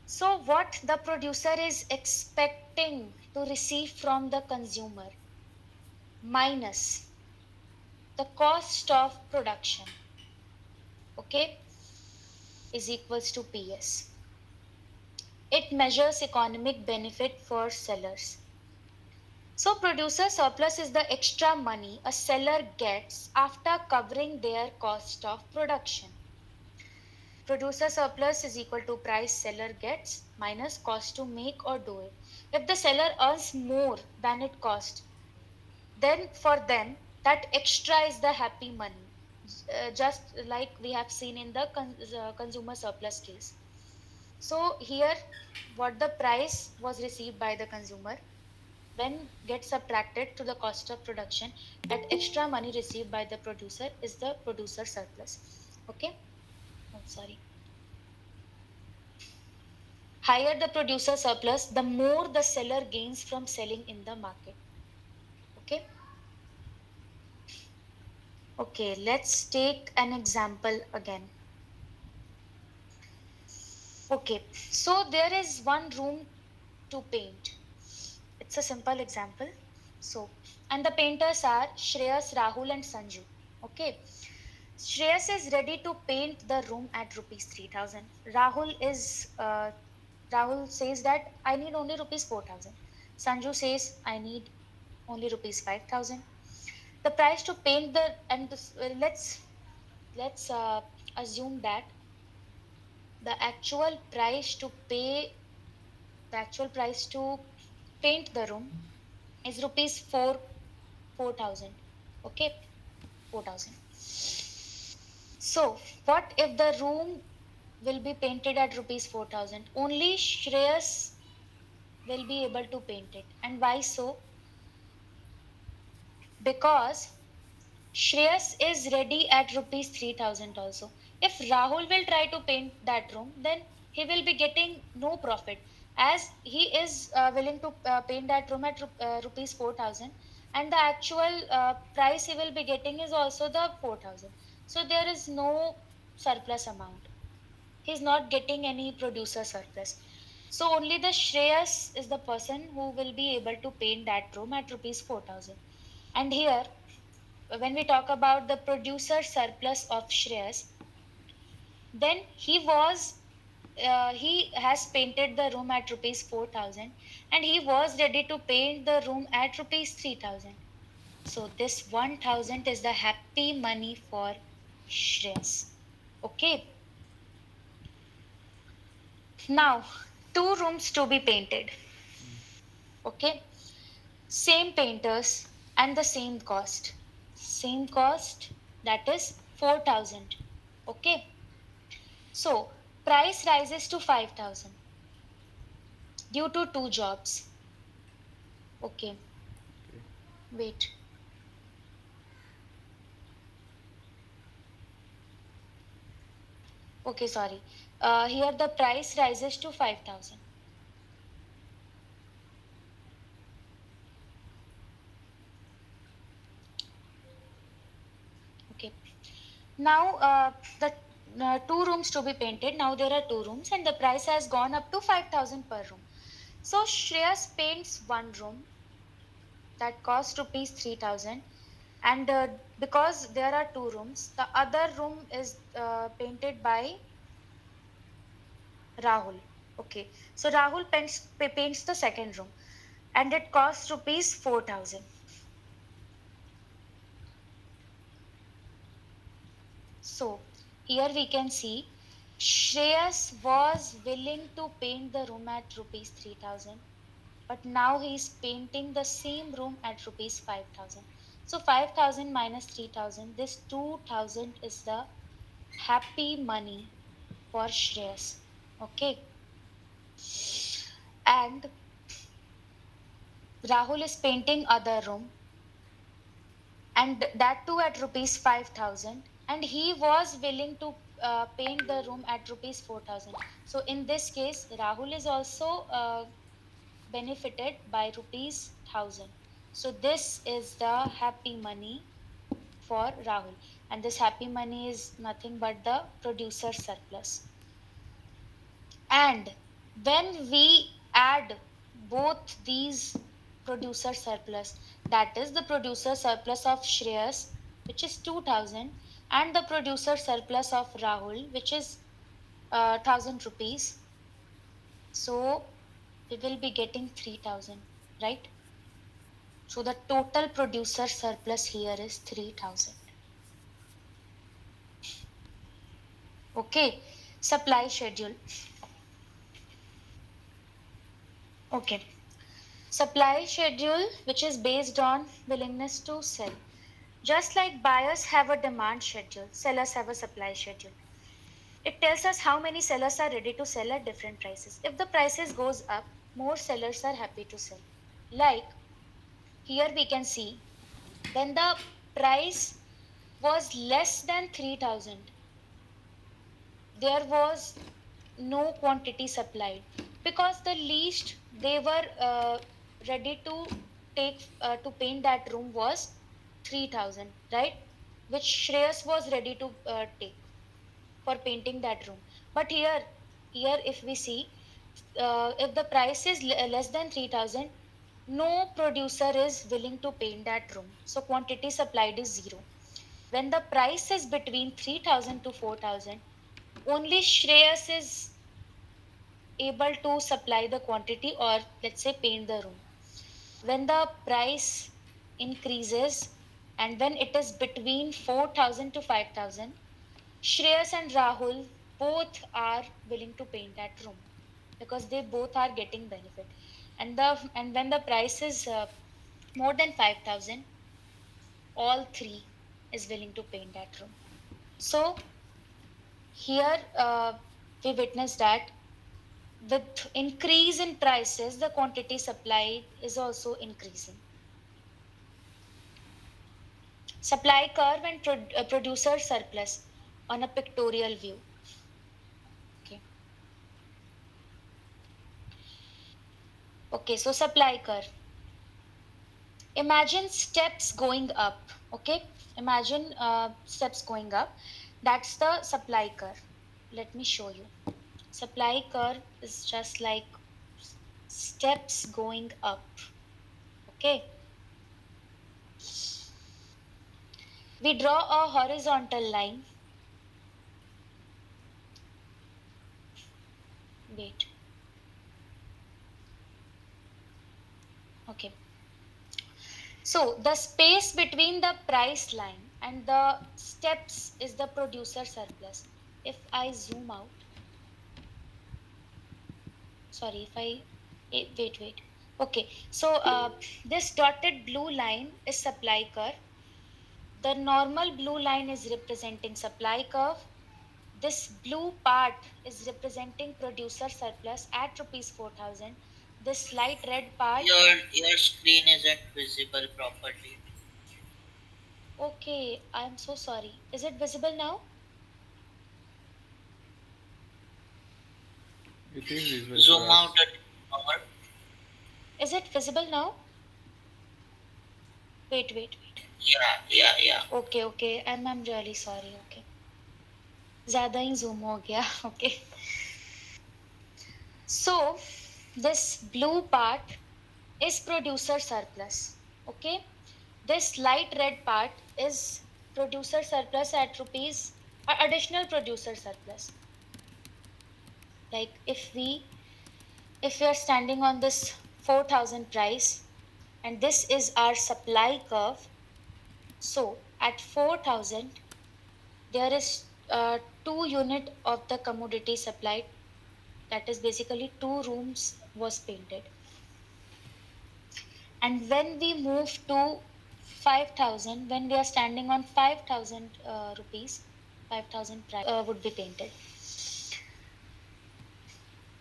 So what the producer is expecting to receive from the consumer minus the cost of production, okay, is equals to PS. It measures economic benefit for sellers. So producer surplus is the extra money a seller gets after covering their cost of production. Producer surplus is equal to price seller gets minus cost to make or do it. If the seller earns more than it cost, then for them that extra is the happy money, just like we have seen in the consumer surplus case. So here what the price was received by the consumer, when gets subtracted to the cost of production, that extra money received by the producer is the producer surplus. Okay, oh sorry. Higher the producer surplus, the more the seller gains from selling in the market. Okay. Okay, let's take an example again. Okay, so there is one room to paint. It's a simple example. So, and the painters are Shreyas, Rahul, and Sanju. Okay, Shreyas is ready to paint the room at rupees 3,000. Rahul says that I need only rupees 4,000. Sanju says I need only rupees 5,000. The price to paint the and this, let's assume that the actual price to pay the actual price to paint the room is rupees 4,000. Okay, 4,000. So what if the room will be painted at rupees 4,000? Only Shreyas will be able to paint it. And why so? Because Shreyas is ready at rupees 3,000 also. If Rahul will try to paint that room, then he will be getting no profit, as he is willing to paint that room at rupees 4,000, and the actual price he will be getting is also the 4,000. So there is no surplus amount. He is not getting any producer surplus. So only the Shreyas is the person who will be able to paint that room at rupees 4,000. And here when we talk about the producer surplus of Shreyas, then he was he has painted the room at rupees 4,000 and he was ready to paint the room at rupees 3,000. So this 1,000 is the happy money for Shreyas. Okay. Now, two rooms to be painted. Okay. Same painters and the same cost. Same cost, that is 4,000. Okay. So price rises to 5,000 due to two jobs. Okay. Okay. Wait. Okay, sorry. Here the price rises to 5,000. Okay. Now the two rooms to be painted. Now there are two rooms and the price has gone up to 5,000 per room. So Shreyas paints one room that costs rupees 3,000 and because there are two rooms, the other room is painted by Rahul. Okay. So Rahul paints the second room and it costs rupees 4,000. So here we can see Shreyas was willing to paint the room at rupees 3,000, but now he is painting the same room at rupees 5,000. So 5,000 minus 3,000, this 2,000 is the happy money for Shreyas. Okay, and Rahul is painting other room and that too at rupees 5,000 and he was willing to paint the room at rupees 4,000. So in this case Rahul is also benefited by rupees 1,000. So this is the happy money for Rahul and this happy money is nothing but the producer surplus. And when we add both these producer surplus, that is the producer surplus of Shreyas, which is 2,000, and the producer surplus of Rahul, which is 1,000 rupees. So we will be getting 3,000, right? So the total producer surplus here is 3,000. Okay, supply schedule. Okay. Supply schedule, which is based on willingness to sell. Just like buyers have a demand schedule, sellers have a supply schedule. It tells us how many sellers are ready to sell at different prices. If the prices goes up, more sellers are happy to sell. Like here we can see when the price was less than 3,000, there was no quantity supplied because the least they were ready to take to paint that room was 3,000, right? Which Shreyas was ready to take for painting that room. But here if we see, if the price is less than 3,000, no producer is willing to paint that room. So quantity supplied is zero. When the price is between 3,000 to 4,000, only Shreyas is able to supply the quantity or let's say paint the room. When the price increases and when it is between 4,000 to 5,000, Shreyas and Rahul both are willing to paint that room because they both are getting benefit. And when the price is more than 5,000, all three is willing to paint that room. So here we witness that with increase in prices, the quantity supplied is also increasing. Supply curve and producer surplus on a pictorial view. Okay. Okay, so supply curve. Imagine steps going up. Okay, imagine steps going up. That's the supply curve. Let me show you. Supply curve is just like steps going up. Okay, we draw a horizontal line Wait. Okay. So the space between the price line and the steps is the producer surplus. If I zoom out, sorry, if I wait. Okay, so this dotted blue line is supply curve. The normal blue line is representing supply curve. This blue part is representing producer surplus at rupees 4,000. This light red part, Your screen isn't visible properly. okay, I'm so sorry. Is it visible now? it is visible for Zoom out us. a bit more. Is it visible now? Wait. Yeah. Okay. I'm really sorry. Okay. ज़्यादा ही zoom हो गया. Okay. So this blue part is producer surplus. Okay. This light red part is producer surplus at rupees, additional producer surplus. Like if we are standing on this 4,000 price and this is our supply curve, so at 4,000 there is 2 unit of the commodity supplied, that is basically 2 rooms was painted. And when we move to 5,000, when we are standing on 5,000 rupees, 5,000 price would be painted.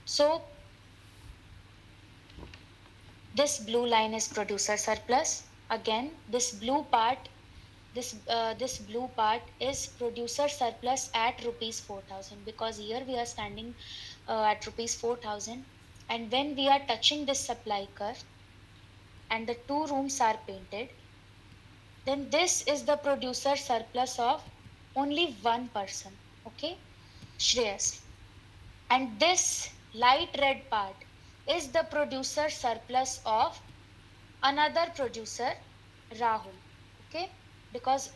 So this blue line is producer surplus. Again, this blue part is producer surplus at rupees 4,000, because here we are standing at rupees 4,000, and when we are touching this supply curve and the 2 rooms are painted, then this is the producer surplus of only one person. Okay, Shreyas. And this light red part is the producer surplus of another producer, Rahul. Okay, because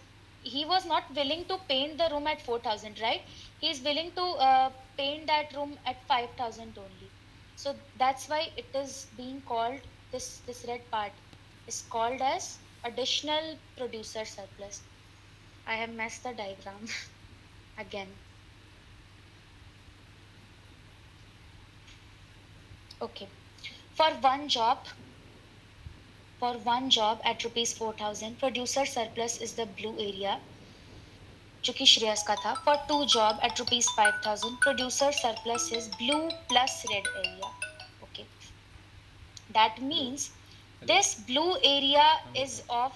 he was not willing to paint the room at 4,000, right? He is willing to paint that room at 5,000 only. So that's why it is being called, this red part is called as additional producer surplus. I have messed the diagram again. Okay, for one job, at rupees 4,000, producer surplus is the blue area, जो कि श्रेयस का था. For two job at rupees 5,000, producer surplus is blue plus red area. Okay, that Hello, means hello. this blue area हाँ is बताओ. of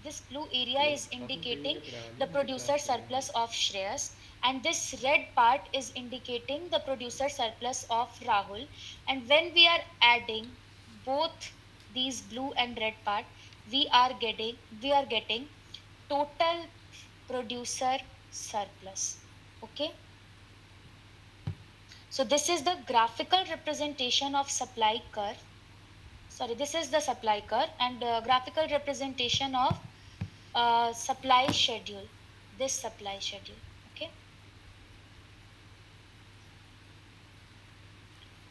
this blue area hello is पापा paper indicating के पढ़ा the लिया मुझे producer क्लास करनी है. surplus of Shreyas, and this red part is indicating the producer surplus of Rahul. And when we are adding both these blue and red part, we are getting total producer surplus. Okay, so this is the graphical representation of supply curve. Sorry, this is the supply curve and graphical representation of supply schedule, this supply schedule. Okay.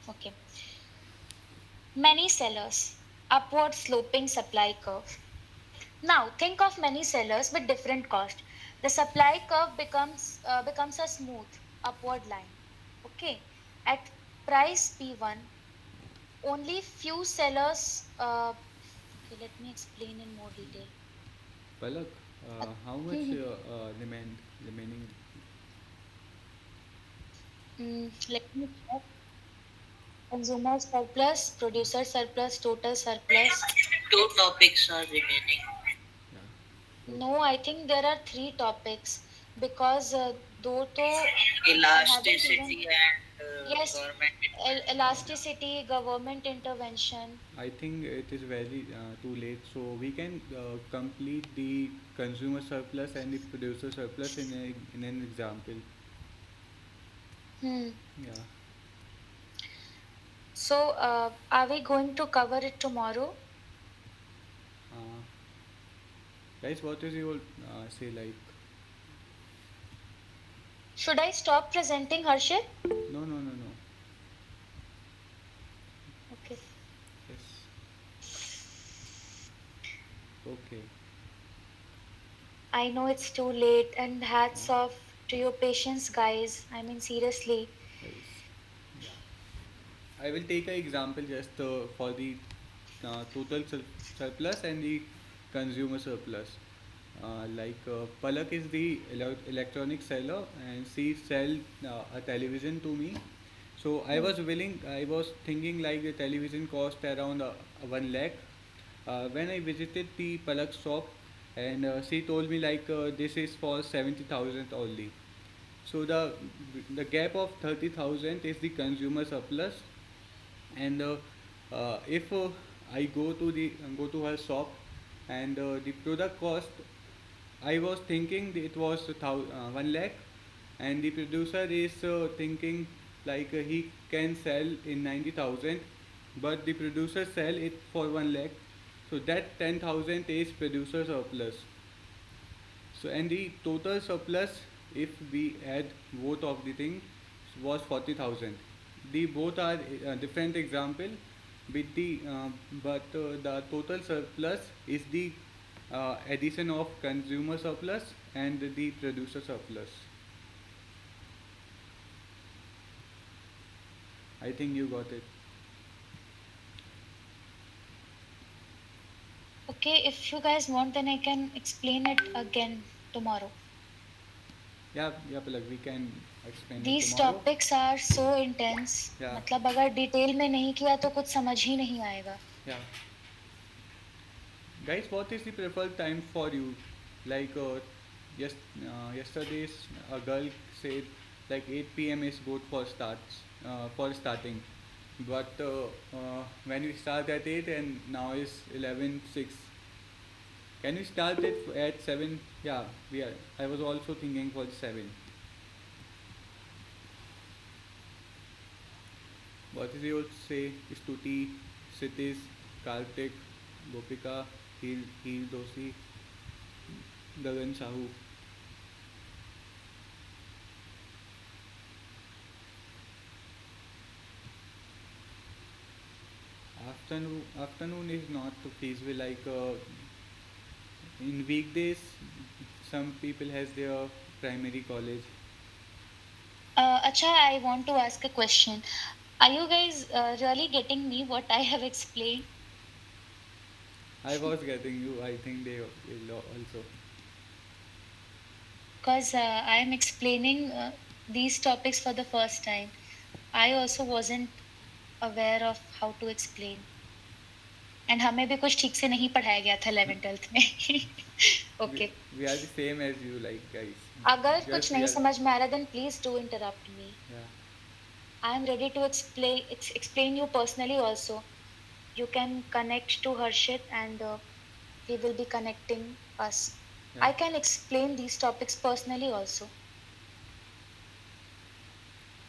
Okay, many sellers, upward sloping supply curve. Now think of many sellers with different cost. The supply curve becomes a smooth upward line. Okay, at price P1, only few sellers. Okay, let me explain in more detail. Palak, Uh, how much hmm, remaining? Let me check. Consumer surplus, producer surplus, total surplus. Two topics are remaining. Yeah. So No, I think there are 3 topics, because though to I haven't even, Elasticity and yes, government intervention. elasticity, government intervention. I think it is very too late. So we can complete the consumer surplus and the producer surplus in an example. Hmm. Yeah. So, are we going to cover it tomorrow? Uh, Guys, what is your say like? Should I stop presenting, Harshit? No, no, no, no. Okay. I know it's too late, and hats Yeah. off to your patience, guys. I mean, seriously. Yes. I will take an example just for the total surplus and the consumer surplus. Palak is the electronic seller, and she sell a television to me. So I Hmm. was willing. I was thinking like the television cost around 1 lakh. When I visited the Palak shop, and she told me like this is for 70,000 only. So the gap of 30,000 is the consumer surplus, and if I go to her shop, and the product cost, I was thinking it was 1 lakh, and the producer is thinking like he can sell in 90,000, but the producer sell it for 1 lakh, so that 10,000 is producer surplus. So and the total surplus, if we add both of the things, was 40,000. The both are different example, with the total surplus is the addition of consumer surplus and the producer surplus. I think you got it. Okay, if you guys want, then I can explain it again tomorrow. Yeah, yeah, Palak, we can explain it These tomorrow. topics are so intense. Yeah, मतलब अगर detail में नहीं किया तो कुछ समझ ही नहीं आएगा. yeah. Guys, what is the preferred time for you? Like, yes, yesterday's a girl said like 8 p.m. is good for starting, but when we start at 8 and now is 11:06, can we start it at 7? Yeah, we are. I was also thinking for 7. What is your say? Stuti, Sitish, Kartik, Gopika, Heel Doshi, Gagan Sahu. Afternoon is not feasible. Like in weekdays, some people has their primary college. Acha, I want to ask a question. Are you guys really getting me what I have explained? I was getting you. I think they will also. Because I am explaining these topics for the first time. I also wasn't aware of how to explain. And हमें भी कुछ ठीक से नहीं पढ़ाया गया था 11th 12th में. We, okay. we are the same as you, like guys. अगर कुछ Just we नहीं are. समझ में आ रहा then please do interrupt me. Yeah. I am ready to explain you personally also. You can connect to Harshit and he will be connecting us. Yeah. I can explain these topics personally also.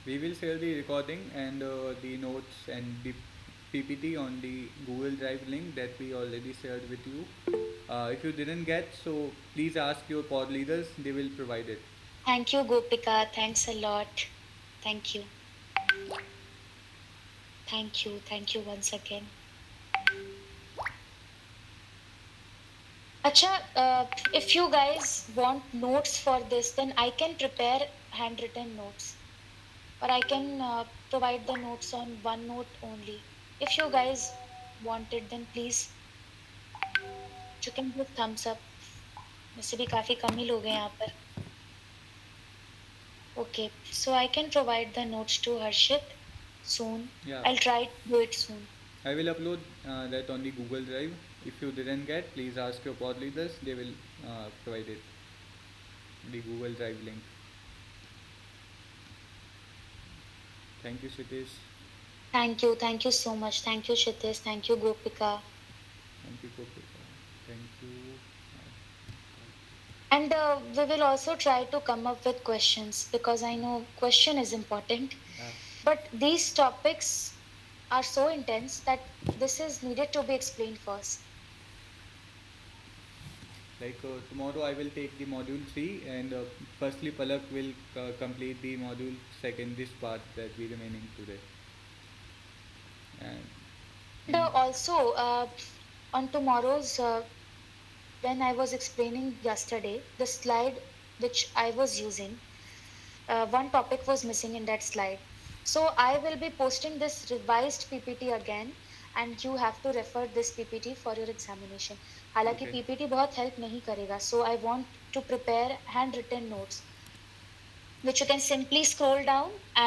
We will share the recording and the notes and the PPT on the Google Drive link that we already shared with you. If you didn't get, so please ask your pod leaders, they will provide it. Thank you, Gopika. Thanks a lot. Thank you. Thank you. Thank you once again. Acha, if you guys want notes for this, then I can prepare handwritten notes, or I can provide the notes on OneNote only. If you guys want it, then please you can give thumbs up. वैसे भी काफी कम ही लोग हैं यहाँ पर. Okay, so I can provide the notes to Harshit soon. Yeah, I'll try to do it soon. I will upload that on the Google Drive. If you didn't get, please ask your pod leaders, they will provide it. The Google Drive link. Thank you, Sitish. Thank you so much. Thank you, Shitish. Thank you, Gopika. Thank you, Kopika. Thank you. And we will also try to come up with questions because I know question is important. Uh, But these topics are so intense that this is needed to be explained first. Tomorrow I will take the module 3, and firstly Palak will complete the module second, this part that we remaining today. And And also on tomorrow's when I was explaining yesterday, the slide which I was using, one topic was missing in that slide. So I will be posting this revised PPT again, and you have to refer this PPT for your examination. हालांकि Okay. PPT बहुत help नहीं करेगा, so I want to prepare handwritten notes which you can simply scroll down and